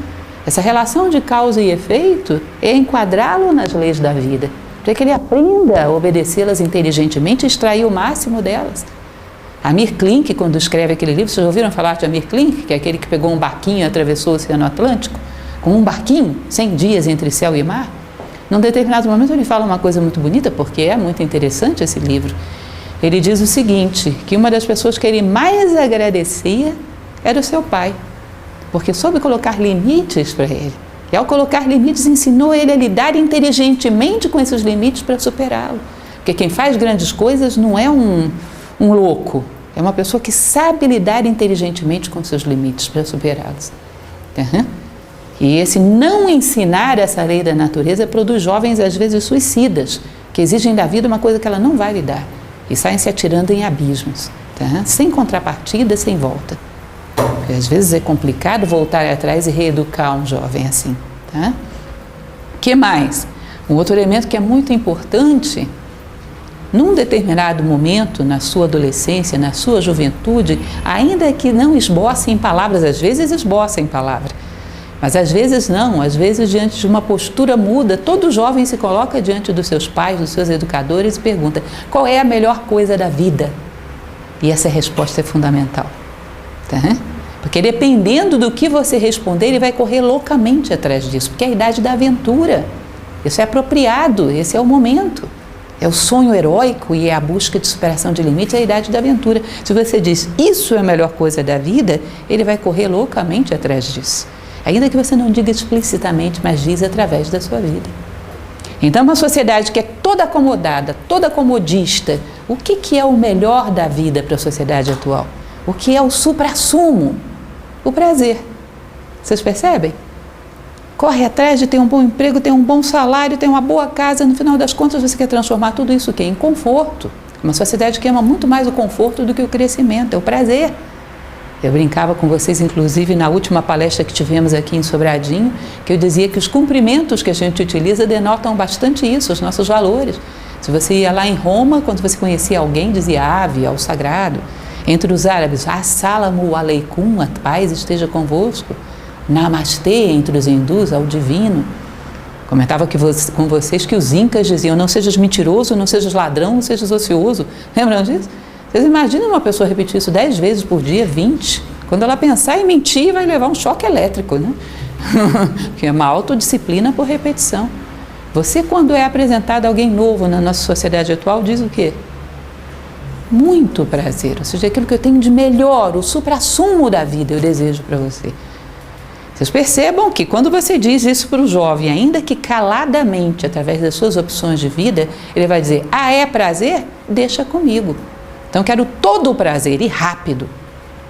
Essa relação de causa e efeito é enquadrá-lo nas leis da vida, para que ele aprenda a obedecê-las inteligentemente e extrair o máximo delas. Amir Klink, quando escreve aquele livro, vocês já ouviram falar de Amir Klink, que é aquele que pegou um barquinho e atravessou o Oceano Atlântico? Com um barquinho, 100 dias entre céu e mar? Num determinado momento ele fala uma coisa muito bonita, porque é muito interessante esse livro. Ele diz o seguinte, que uma das pessoas que ele mais agradecia era o seu pai, porque soube colocar limites para ele. E ao colocar limites, ensinou ele a lidar inteligentemente com esses limites para superá-lo. Porque quem faz grandes coisas não é um louco, é uma pessoa que sabe lidar inteligentemente com seus limites para superá-los. E esse não ensinar essa lei da natureza produz jovens, às vezes, suicidas, que exigem da vida uma coisa que ela não vai lidar e saem se atirando em abismos, sem contrapartida, sem volta. Porque às vezes é complicado voltar atrás e reeducar um jovem assim. O que mais? Um outro elemento que é muito importante, num determinado momento, na sua adolescência, na sua juventude, ainda que não esboce em palavras, às vezes esboça em palavras, mas às vezes não, às vezes diante de uma postura muda, todo jovem se coloca diante dos seus pais, dos seus educadores e pergunta: qual é a melhor coisa da vida? E essa resposta é fundamental. Porque dependendo do que você responder, ele vai correr loucamente atrás disso, porque é a idade da aventura. Isso é apropriado, esse é o momento. É o sonho heróico e é a busca de superação de limites, é a idade da aventura. Se você diz, isso é a melhor coisa da vida, ele vai correr loucamente atrás disso. Ainda que você não diga explicitamente, mas diz através da sua vida. Então, uma sociedade que é toda acomodada, toda comodista, o que é o melhor da vida para a sociedade atual? O que é o suprassumo? O prazer. Vocês percebem? Corre atrás de ter um bom emprego, ter um bom salário, ter uma boa casa, no final das contas você quer transformar tudo isso em conforto. Uma sociedade que ama muito mais o conforto do que o crescimento, é o prazer. Eu brincava com vocês, inclusive, na última palestra que tivemos aqui em Sobradinho, que eu dizia que os cumprimentos que a gente utiliza denotam bastante isso, os nossos valores. Se você ia lá em Roma, quando você conhecia alguém, dizia ave, ao sagrado. Entre os árabes, assalamu alaikum, a paz esteja convosco. Namastê, entre os hindus, ao divino. Comentava com vocês que os incas diziam: não sejas mentiroso, não sejas ladrão, não sejas ocioso. Lembram disso? Vocês imaginam uma pessoa repetir isso 10 vezes por dia, 20? Quando ela pensar em mentir, vai levar um choque elétrico, né? Que é uma autodisciplina por repetição. Você, quando é apresentado a alguém novo na nossa sociedade atual, diz o quê? Muito prazer, ou seja, aquilo que eu tenho de melhor, o suprassumo da vida, eu desejo para você. Vocês percebam que quando você diz isso para o jovem, ainda que caladamente, através das suas opções de vida, ele vai dizer: ah, é prazer? Deixa comigo. Então, eu quero todo o prazer e rápido,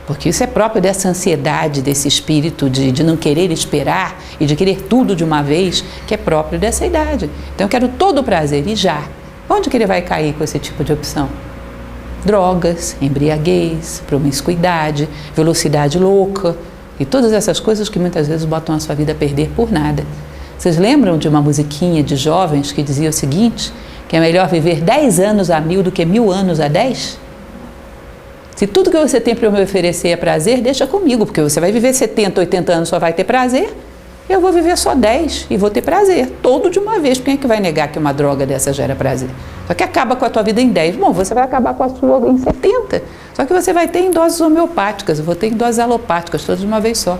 porque isso é próprio dessa ansiedade, desse espírito de não querer esperar e de querer tudo de uma vez, que é próprio dessa idade. Então, eu quero todo o prazer e já. Onde que ele vai cair com esse tipo de opção? Drogas, embriaguez, promiscuidade, velocidade louca e todas essas coisas que muitas vezes botam a sua vida a perder por nada. Vocês lembram de uma musiquinha de jovens que dizia o seguinte, que é melhor viver 10 anos a 1000 do que 1000 anos a 10? Se tudo que você tem para me oferecer é prazer, deixa comigo, porque você vai viver 70, 80 anos só vai ter prazer, eu vou viver só 10 e vou ter prazer, todo de uma vez. Quem é que vai negar que uma droga dessa gera prazer? Só que acaba com a tua vida em 10. Bom, você vai acabar com a sua em 70. Só que você vai ter em doses homeopáticas, eu vou ter em doses alopáticas, todas de uma vez só.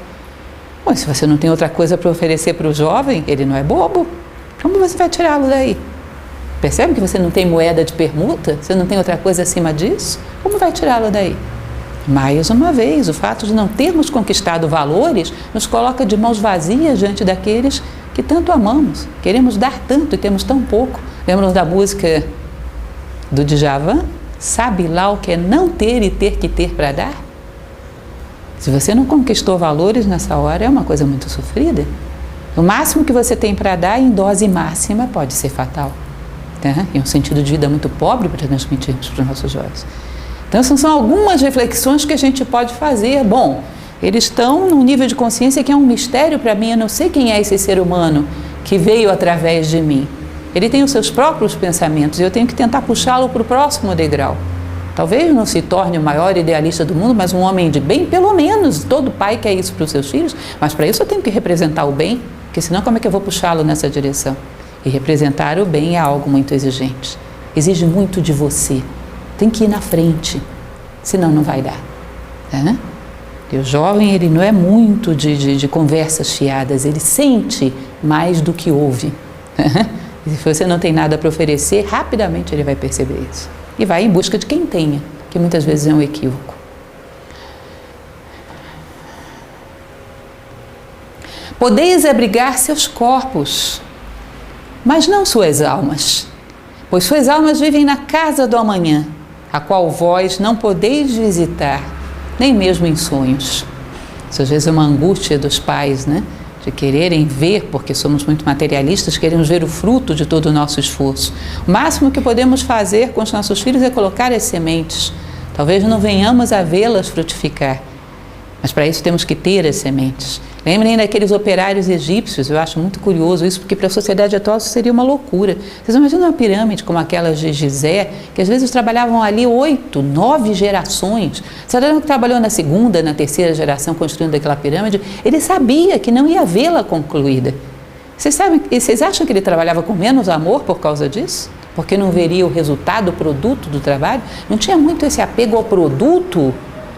Bom, se você não tem outra coisa para oferecer para o jovem, ele não é bobo. Como você vai tirá-lo daí? Percebe que você não tem moeda de permuta? Você não tem outra coisa acima disso? Como vai tirá-lo daí? Mais uma vez, o fato de não termos conquistado valores nos coloca de mãos vazias diante daqueles que tanto amamos. Queremos dar tanto e temos tão pouco. Lembram da música do Djavan? Sabe lá o que é não ter e ter que ter para dar? Se você não conquistou valores nessa hora, é uma coisa muito sofrida. O máximo que você tem para dar em dose máxima pode ser fatal. E um sentido de vida muito pobre para transmitirmos para os nossos jovens. Então, essas são algumas reflexões que a gente pode fazer. Bom, eles estão num nível de consciência que é um mistério para mim. Eu não sei quem é esse ser humano que veio através de mim. Ele tem os seus próprios pensamentos e eu tenho que tentar puxá-lo para o próximo degrau. Talvez não se torne o maior idealista do mundo, mas um homem de bem, pelo menos. Todo pai quer isso para os seus filhos, mas para isso eu tenho que representar o bem, porque senão como é que eu vou puxá-lo nessa direção? E representar o bem é algo muito exigente. Exige muito de você. Tem que ir na frente, senão não vai dar. E o jovem, ele não é muito de conversas fiadas, ele sente mais do que ouve. E se você não tem nada para oferecer, rapidamente ele vai perceber isso. E vai em busca de quem tenha, que muitas vezes é um equívoco. Podeis abrigar seus corpos, mas não suas almas, pois suas almas vivem na casa do amanhã, a qual vós não podeis visitar, nem mesmo em sonhos. Isso às vezes é uma angústia dos pais, né? De quererem ver, porque somos muito materialistas, queremos ver o fruto de todo o nosso esforço. O máximo que podemos fazer com os nossos filhos é colocar as sementes. Talvez não venhamos a vê-las frutificar, mas para isso temos que ter as sementes. Lembrem daqueles operários egípcios, eu acho muito curioso isso, porque para a sociedade atual isso seria uma loucura. Vocês imaginam uma pirâmide como aquelas de Gizé, que às vezes trabalhavam ali 8, 9 gerações. Saddam, que trabalhou na segunda, na terceira geração construindo aquela pirâmide, ele sabia que não ia vê-la concluída. Vocês acham que ele trabalhava com menos amor por causa disso? Porque não veria o resultado, o produto do trabalho? Não tinha muito esse apego ao produto,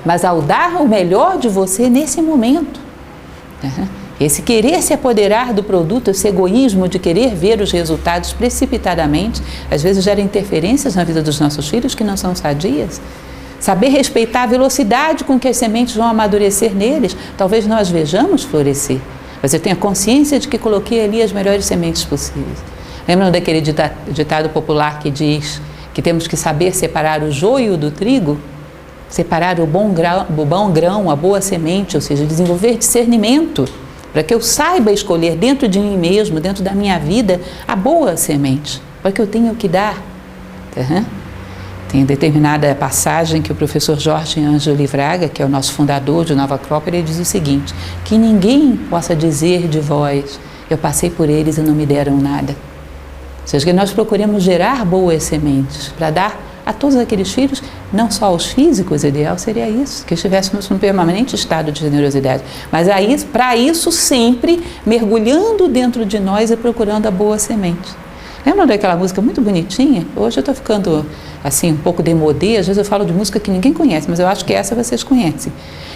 mas ao dar o melhor de você nesse momento. Esse querer se apoderar do produto, esse egoísmo de querer ver os resultados precipitadamente, às vezes gera interferências na vida dos nossos filhos que não são sadias. Saber respeitar a velocidade com que as sementes vão amadurecer neles, talvez nós vejamos florescer, mas eu tenho a consciência de que coloquei ali as melhores sementes possíveis. Lembram daquele ditado popular que diz que temos que saber separar o joio do trigo? Separar o bom grão, a boa semente, ou seja, desenvolver discernimento, para que eu saiba escolher dentro de mim mesmo, dentro da minha vida, a boa semente, para que eu tenha o que dar. Tem determinada passagem que o professor Jorge Ângelo Livraga, que é o nosso fundador de Nova Acrópole, ele diz o seguinte: que ninguém possa dizer de vós, eu passei por eles e não me deram nada. Ou seja, que nós procuremos gerar boas sementes, para dar a todos aqueles filhos, não só aos físicos, o ideal seria isso, que estivéssemos num permanente estado de generosidade, mas para isso sempre mergulhando dentro de nós e procurando a boa semente. Lembram daquela música muito bonitinha? Hoje eu estou ficando assim um pouco demodê, às vezes eu falo de música que ninguém conhece, mas eu acho que essa vocês conhecem,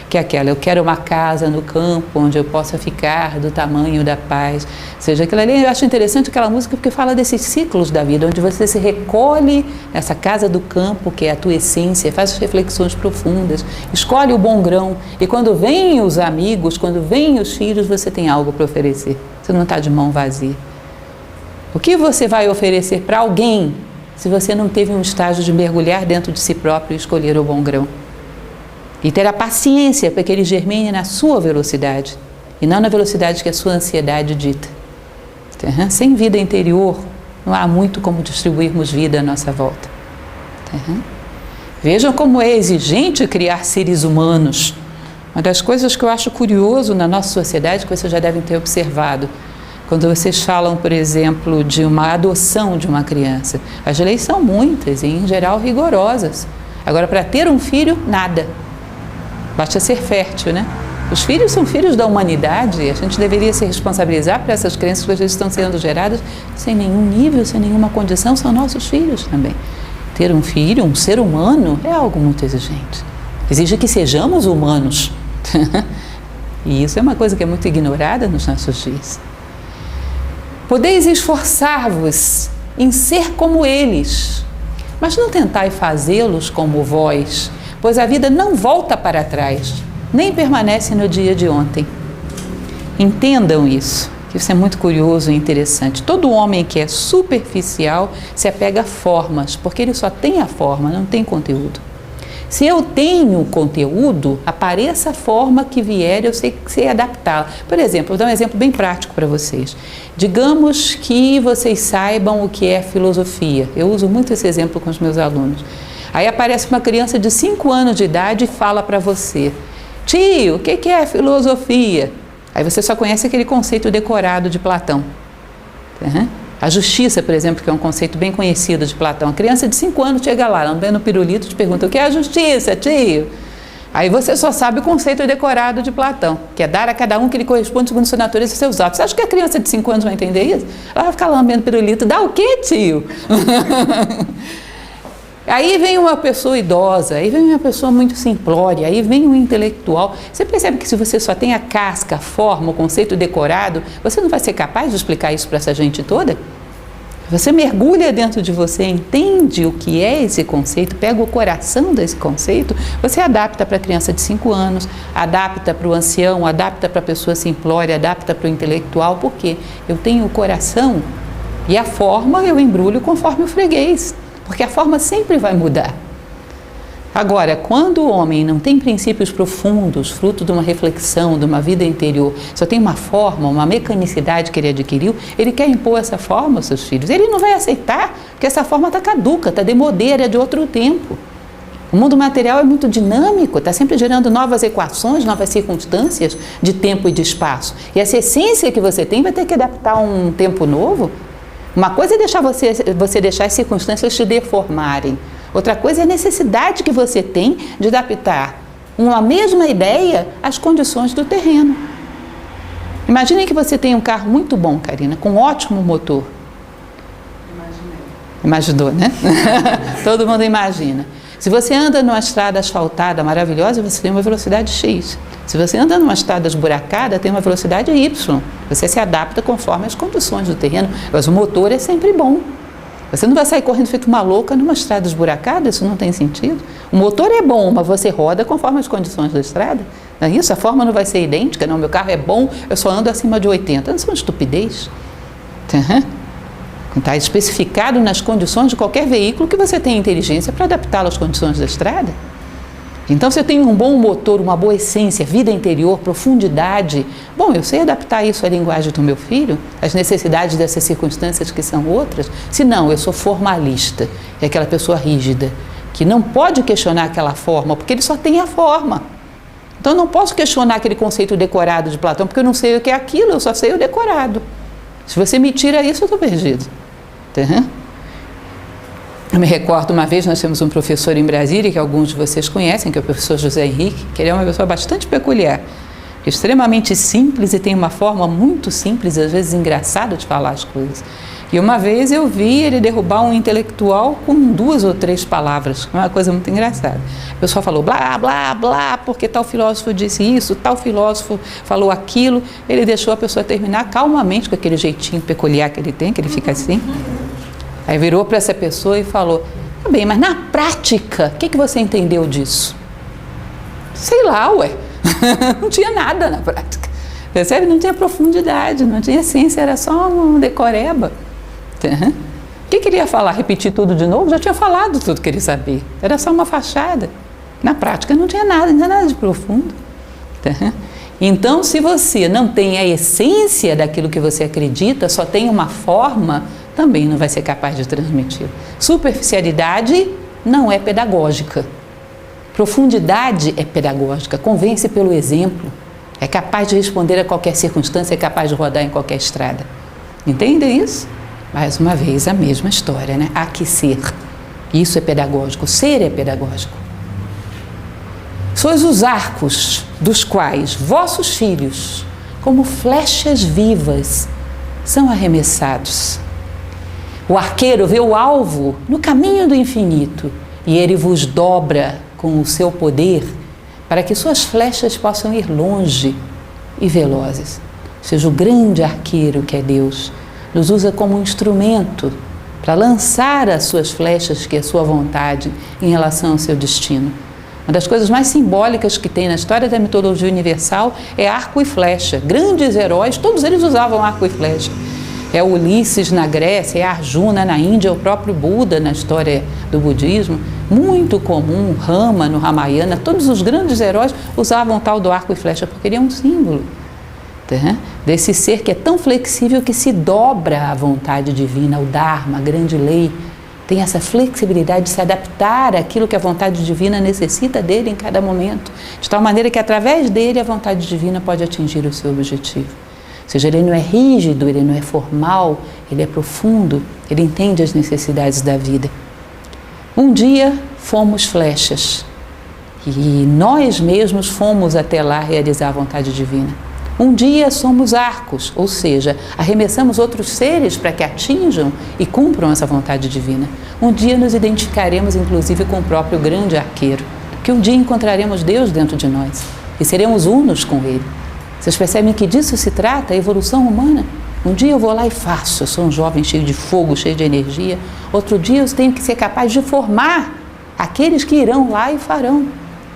que é aquela: eu quero uma casa no campo onde eu possa ficar do tamanho da paz. Ou seja, aquilo ali, eu acho interessante aquela música porque fala desses ciclos da vida, onde você se recolhe nessa casa do campo, que é a tua essência, faz reflexões profundas, escolhe o bom grão, e quando vêm os amigos, quando vêm os filhos, você tem algo para oferecer, você não está de mão vazia. O que você vai oferecer para alguém se você não teve um estágio de mergulhar dentro de si próprio e escolher o bom grão? E ter a paciência para que ele germine na sua velocidade e não na velocidade que a sua ansiedade dita. Sem vida interior, não há muito como distribuirmos vida à nossa volta. Vejam como é exigente criar seres humanos. Uma das coisas que eu acho curioso na nossa sociedade, que vocês já devem ter observado, quando vocês falam, por exemplo, de uma adoção de uma criança, as leis são muitas e, em geral, rigorosas. Agora, para ter um filho, nada. Basta ser fértil, né? Os filhos são filhos da humanidade e a gente deveria se responsabilizar por essas crianças que às vezes estão sendo geradas sem nenhum nível, sem nenhuma condição, são nossos filhos também. Ter um filho, um ser humano, é algo muito exigente. Exige que sejamos humanos. E isso é uma coisa que é muito ignorada nos nossos dias. Podeis esforçar-vos em ser como eles, mas não tentai fazê-los como vós, pois a vida não volta para trás, nem permanece no dia de ontem. Entendam isso, que isso é muito curioso e interessante. Todo homem que é superficial se apega a formas, porque ele só tem a forma, não tem conteúdo. Se eu tenho conteúdo, apareça a forma que vier, eu sei adaptá-la. Por exemplo, vou dar um exemplo bem prático para vocês. Digamos que vocês saibam o que é filosofia. Eu uso muito esse exemplo com os meus alunos. Aí aparece uma criança de 5 anos de idade e fala para você: tio, o que é filosofia? Aí você só conhece aquele conceito decorado de Platão. A justiça, por exemplo, que é um conceito bem conhecido de Platão. A criança de 5 anos chega lá, andando no pirulito, te pergunta: o que é a justiça, tio? Aí você só sabe o conceito decorado de Platão, que é dar a cada um que lhe corresponde segundo sua natureza e seus atos. Você acha que a criança de 5 anos vai entender isso? Ela vai ficar lambendo pirulito: dá o quê, tio? Aí vem uma pessoa idosa, aí vem uma pessoa muito simplória, aí vem um intelectual. Você percebe que se você só tem a casca, a forma, o conceito decorado, você não vai ser capaz de explicar isso para essa gente toda? Você mergulha dentro de você, entende o que é esse conceito, pega o coração desse conceito, você adapta para a criança de 5 anos, adapta para o ancião, adapta para a pessoa simplória, adapta para o intelectual, porque eu tenho o coração e a forma eu embrulho conforme o freguês, porque a forma sempre vai mudar. Agora, quando o homem não tem princípios profundos, fruto de uma reflexão, de uma vida interior, só tem uma forma, uma mecanicidade que ele adquiriu, ele quer impor essa forma aos seus filhos. Ele não vai aceitar, porque essa forma está caduca, está demodê, é de outro tempo. O mundo material é muito dinâmico, está sempre gerando novas equações, novas circunstâncias de tempo e de espaço. E essa essência que você tem vai ter que adaptar a um tempo novo. Uma coisa é deixar você deixar as circunstâncias te deformarem. Outra coisa é a necessidade que você tem de adaptar uma mesma ideia às condições do terreno. Imaginem que você tem um carro muito bom, Karina, com um ótimo motor. Imaginou, né? Todo mundo imagina. Se você anda numa estrada asfaltada maravilhosa, você tem uma velocidade X. Se você anda numa estrada esburacada, tem uma velocidade Y. Você se adapta conforme as condições do terreno, mas o motor é sempre bom. Você não vai sair correndo feito uma louca numa estrada esburacada, isso não tem sentido. O motor é bom, mas você roda conforme as condições da estrada. Não é isso? A forma não vai ser idêntica. Não, meu carro é bom, eu só ando acima de 80. Não são estupidez. Está especificado nas condições de qualquer veículo que você tenha inteligência para adaptá-lo às condições da estrada. Então, se eu tenho um bom motor, uma boa essência, vida interior, profundidade, bom, eu sei adaptar isso à linguagem do meu filho, às necessidades dessas circunstâncias que são outras. Se não, eu sou formalista, é aquela pessoa rígida, que não pode questionar aquela forma, porque ele só tem a forma. Então, eu não posso questionar aquele conceito decorado de Platão, porque eu não sei o que é aquilo, eu só sei o decorado. Se você me tira isso, eu estou perdido. Eu me recordo, uma vez nós temos um professor em Brasília, que alguns de vocês conhecem, que é o professor José Henrique, que ele é uma pessoa bastante peculiar, extremamente simples e tem uma forma muito simples, às vezes engraçada de falar as coisas. E uma vez eu vi ele derrubar um intelectual com 2 ou 3 palavras, uma coisa muito engraçada. A pessoa falou blá, blá, blá, porque tal filósofo disse isso, tal filósofo falou aquilo. Ele deixou a pessoa terminar calmamente, com aquele jeitinho peculiar que ele tem, que ele fica assim. Aí virou para essa pessoa e falou, tá bem, mas na prática, o que você entendeu disso? Sei lá, ué. Não tinha nada na prática. Percebe? Não tinha profundidade, não tinha essência, era só um decoreba. O que ele ia falar? Repetir tudo de novo? Já tinha falado tudo que ele sabia. Era só uma fachada. Na prática não tinha nada de profundo. Então, se você não tem a essência daquilo que você acredita, só tem uma forma, também não vai ser capaz de transmitir. Superficialidade não é pedagógica. Profundidade é pedagógica, convence pelo exemplo. É capaz de responder a qualquer circunstância, é capaz de rodar em qualquer estrada. Entendem isso? Mais uma vez, a mesma história, né? Há que ser. Isso é pedagógico, ser é pedagógico. Sois os arcos dos quais vossos filhos, como flechas vivas, são arremessados. O arqueiro vê o alvo no caminho do infinito e ele vos dobra com o seu poder para que suas flechas possam ir longe e velozes. Seja o grande arqueiro que é Deus, nos usa como um instrumento para lançar as suas flechas, que é a sua vontade, em relação ao seu destino. Uma das coisas mais simbólicas que tem na história da mitologia universal é arco e flecha. Grandes heróis, todos eles usavam arco e flecha. É o Ulisses na Grécia, é a Arjuna na Índia, é o próprio Buda na história do budismo. Muito comum, Rama no Ramayana, todos os grandes heróis usavam o tal do arco e flecha, porque ele é um símbolo desse ser que é tão flexível que se dobra à vontade divina, ao Dharma, a grande lei. Tem essa flexibilidade de se adaptar àquilo que a vontade divina necessita dele em cada momento, de tal maneira que através dele a vontade divina pode atingir o seu objetivo. Ou seja, ele não é rígido, ele não é formal, ele é profundo, ele entende as necessidades da vida. Um dia fomos flechas e nós mesmos fomos até lá realizar a vontade divina. Um dia somos arcos, ou seja, arremessamos outros seres para que atinjam e cumpram essa vontade divina. Um dia nos identificaremos, inclusive, com o próprio grande arqueiro, que um dia encontraremos Deus dentro de nós e seremos unos com Ele. Vocês percebem que disso se trata a evolução humana? Um dia eu vou lá e faço, eu sou um jovem cheio de fogo, cheio de energia. Outro dia eu tenho que ser capaz de formar aqueles que irão lá e farão.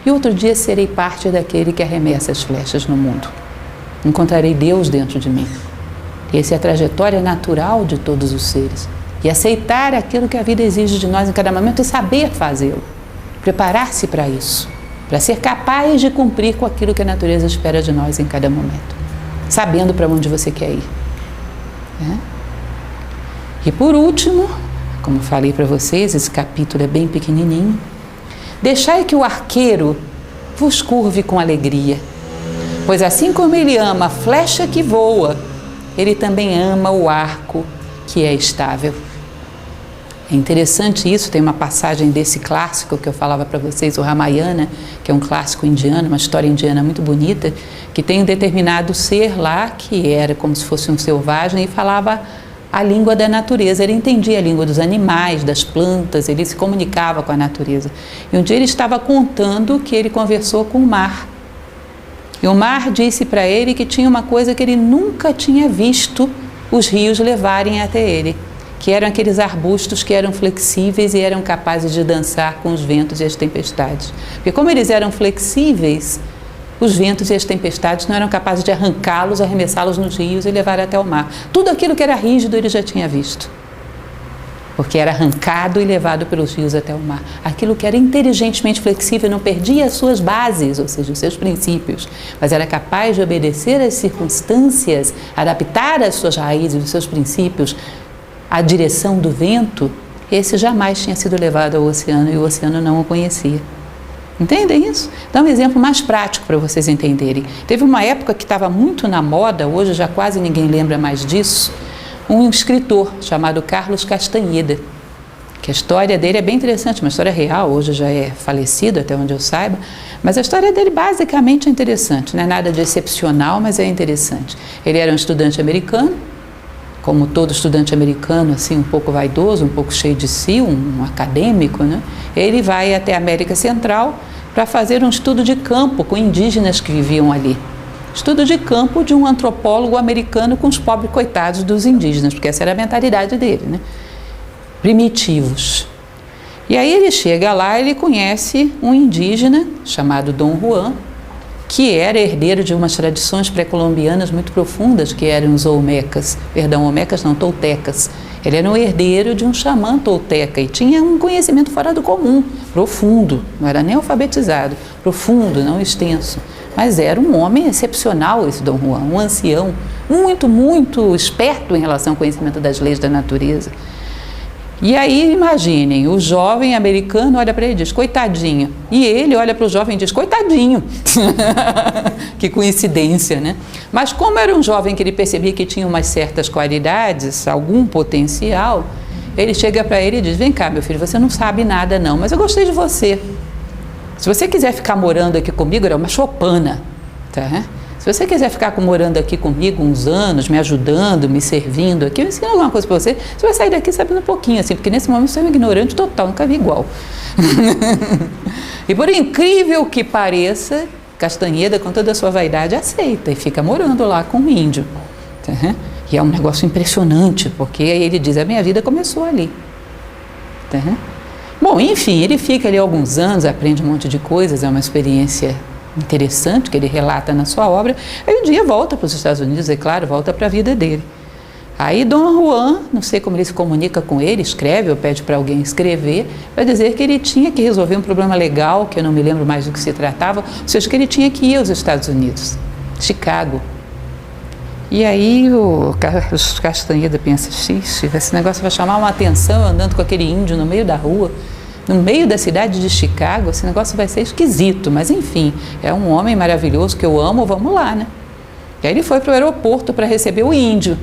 E outro dia serei parte daquele que arremessa as flechas no mundo. Encontrarei Deus dentro de mim. Essa é a trajetória natural de todos os seres. E aceitar aquilo que a vida exige de nós em cada momento e saber fazê-lo. Preparar-se para isso. Para ser capaz de cumprir com aquilo que a natureza espera de nós em cada momento. Sabendo para onde você quer ir. E por último, como falei para vocês, esse capítulo é bem pequenininho. Deixai que o arqueiro vos curve com alegria, pois assim como ele ama a flecha que voa, ele também ama o arco que é estável. É interessante isso, tem uma passagem desse clássico que eu falava para vocês, o Ramayana, que é um clássico indiano, uma história indiana muito bonita, que tem um determinado ser lá que era como se fosse um selvagem e falava a língua da natureza. Ele entendia a língua dos animais, das plantas, ele se comunicava com a natureza. E um dia ele estava contando que ele conversou com o mar. E o mar disse para ele que tinha uma coisa que ele nunca tinha visto os rios levarem até ele, que eram aqueles arbustos que eram flexíveis e eram capazes de dançar com os ventos e as tempestades. Porque como eles eram flexíveis, os ventos e as tempestades não eram capazes de arrancá-los, arremessá-los nos rios e levar até o mar. Tudo aquilo que era rígido ele já tinha visto, porque era arrancado e levado pelos rios até o mar. Aquilo que era inteligentemente flexível não perdia as suas bases, ou seja, os seus princípios, mas era capaz de obedecer às circunstâncias, adaptar as suas raízes, os seus princípios, a direção do vento. Esse jamais tinha sido levado ao oceano e o oceano não o conhecia. Entendem isso? Dá um exemplo mais prático para vocês entenderem. Teve uma época que estava muito na moda, hoje já quase ninguém lembra mais disso, um escritor chamado Carlos Castanheda, que a história dele é bem interessante, uma história real, hoje já é falecido, até onde eu saiba, mas a história dele basicamente é interessante, não é nada de excepcional, mas é interessante. Ele era um estudante americano, como todo estudante americano, assim, um pouco vaidoso, um pouco cheio de si, um acadêmico, né? Ele vai até a América Central para fazer um estudo de campo com indígenas que viviam ali. Estudo de campo de um antropólogo americano com os pobres coitados dos indígenas, porque essa era a mentalidade dele, né? Primitivos. E aí ele chega lá e ele conhece um indígena chamado Dom Juan, que era herdeiro de umas tradições pré-colombianas muito profundas, que eram os olmecas, toltecas. Ele era um herdeiro de um xamã tolteca e tinha um conhecimento fora do comum, profundo, não era nem alfabetizado, profundo, não extenso. Mas era um homem excepcional esse Dom Juan, um ancião, muito, muito esperto em relação ao conhecimento das leis da natureza. E aí, imaginem, o jovem americano olha para ele e diz, coitadinho. E ele olha para o jovem e diz, coitadinho. Que coincidência, né? Mas como era um jovem que ele percebia que tinha umas certas qualidades, algum potencial, ele chega para ele e diz, vem cá, meu filho, você não sabe nada não, mas eu gostei de você. Se você quiser ficar morando aqui comigo, era uma choupana, tá? Se você quiser ficar morando aqui comigo uns anos, me ajudando, me servindo aqui, eu ensino alguma coisa para você, você vai sair daqui sabendo um pouquinho, assim, porque nesse momento você é um ignorante total, nunca vi igual. E por incrível que pareça, Castanheda, com toda a sua vaidade, aceita e fica morando lá com um índio. Tá? E é um negócio impressionante, porque aí ele diz, a minha vida começou ali. Tá? Bom, enfim, ele fica ali alguns anos, aprende um monte de coisas, é uma experiência interessante que ele relata na sua obra. Aí um dia volta para os Estados Unidos, é claro, volta para a vida dele. Aí Dom Juan, não sei como ele se comunica com ele, escreve ou pede para alguém escrever, para dizer que ele tinha que resolver um problema legal, que eu não me lembro mais do que se tratava, ou seja, que ele tinha que ir aos Estados Unidos, Chicago. E aí o Castanheda pensa, xixi, esse negócio vai chamar uma atenção, andando com aquele índio no meio da rua, no meio da cidade de Chicago, esse negócio vai ser esquisito, mas enfim, é um homem maravilhoso que eu amo, vamos lá, né? E aí ele foi para o aeroporto para receber o índio,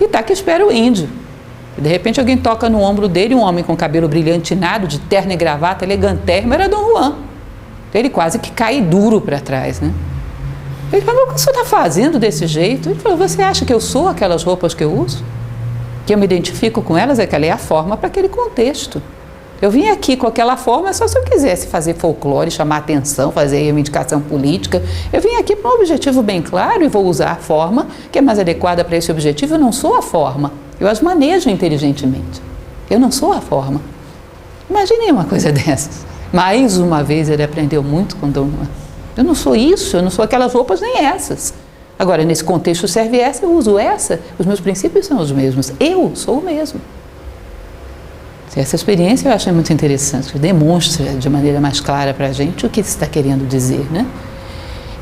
e tá que espera o índio. E de repente alguém toca no ombro dele, um homem com cabelo brilhantinado, de terno e gravata, elegantérrimo, era Dom Juan. Ele quase que cai duro para trás, né? Ele falou, o que você está fazendo desse jeito? Ele falou, você acha que eu sou aquelas roupas que eu uso? Que eu me identifico com elas? Aquela é a forma para aquele contexto. Eu vim aqui com aquela forma só se eu quisesse fazer folclore, chamar atenção, fazer reivindicação política. Eu vim aqui para um objetivo bem claro e vou usar a forma que é mais adequada para esse objetivo. Eu não sou a forma, eu as manejo inteligentemente. Eu não sou a forma. Imaginei uma coisa dessas. Mais uma vez ele aprendeu muito com Dom Juan. Eu não sou isso, eu não sou aquelas roupas nem essas. Agora, nesse contexto serve essa, eu uso essa. Os meus princípios são os mesmos. Eu sou o mesmo. Essa experiência eu achei muito interessante, demonstra de maneira mais clara para a gente o que está querendo dizer, né?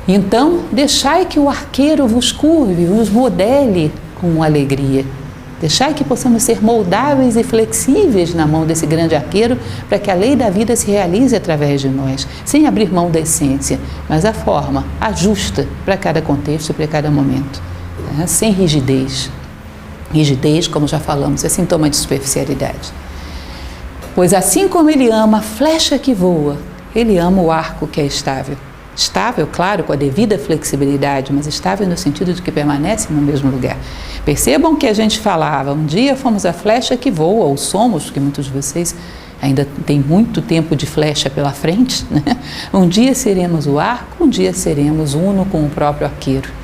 Então, deixai que o arqueiro vos curve, vos modele com alegria. Deixai que possamos ser moldáveis e flexíveis na mão desse grande arqueiro para que a lei da vida se realize através de nós, sem abrir mão da essência, mas a forma, a justa para cada contexto e para cada momento, né? Sem rigidez. Rigidez, como já falamos, é sintoma de superficialidade. Pois assim como ele ama a flecha que voa, ele ama o arco que é estável. Estável, claro, com a devida flexibilidade, mas estável no sentido de que permanece no mesmo lugar. Percebam que a gente falava, um dia fomos a flecha que voa, ou somos, porque muitos de vocês ainda têm muito tempo de flecha pela frente, né? Um dia seremos o arco, um dia seremos uno com o próprio arqueiro.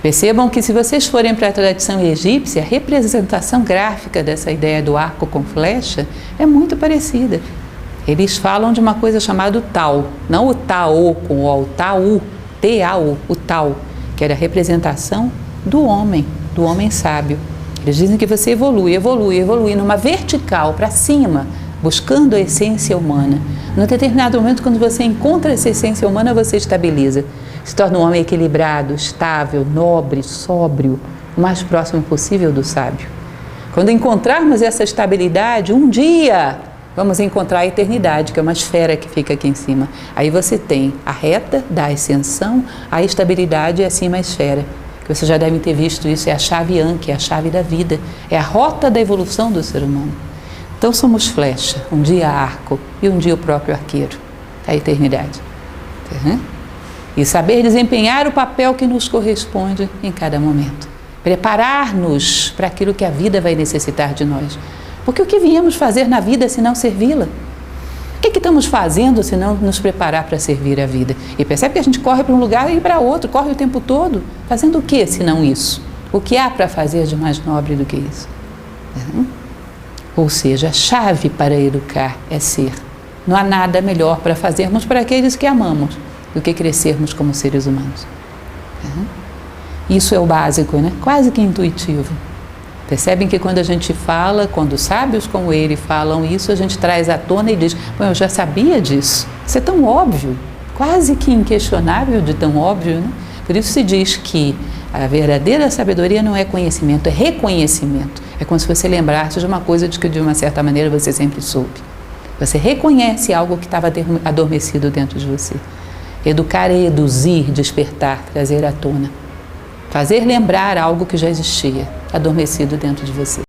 Percebam que se vocês forem para a tradição egípcia, a representação gráfica dessa ideia do arco com flecha é muito parecida. Eles falam de uma coisa chamada Tao, não o Tao com o Tau, T-A-U, o Tao, que era a representação do homem sábio. Eles dizem que você evolui numa vertical para cima, buscando a essência humana. Num determinado momento, quando você encontra essa essência humana, você estabiliza. Se torna um homem equilibrado, estável, nobre, sóbrio, o mais próximo possível do sábio. Quando encontrarmos essa estabilidade, um dia vamos encontrar a eternidade, que é uma esfera que fica aqui em cima. Aí você tem a reta da ascensão, a estabilidade e acima a esfera. Que vocês já devem ter visto isso, é a chave Anki, é a chave da vida, é a rota da evolução do ser humano. Então somos flecha, um dia arco e um dia o próprio arqueiro, a eternidade. Uhum. E saber desempenhar o papel que nos corresponde em cada momento. Preparar-nos para aquilo que a vida vai necessitar de nós. Porque o que viemos fazer na vida se não servi-la? O que estamos fazendo se não nos preparar para servir a vida? E percebe que a gente corre para um lugar e para outro, corre o tempo todo. Fazendo o que se não isso? O que há para fazer de mais nobre do que isso? Uhum. Ou seja, a chave para educar é ser. Não há nada melhor para fazermos para aqueles que amamos do que crescermos como seres humanos. Uhum. Isso é o básico, né? Quase que intuitivo. Percebem que quando a gente fala, quando sábios como ele falam isso, a gente traz à tona e diz, eu já sabia disso. Isso é tão óbvio, quase que inquestionável de tão óbvio, né? Por isso se diz que a verdadeira sabedoria não é conhecimento, é reconhecimento. É como se você lembrasse de uma coisa de que de uma certa maneira você sempre soube. Você reconhece algo que estava adormecido dentro de você. Educar é eduzir, despertar, trazer à tona. Fazer lembrar algo que já existia, adormecido dentro de você.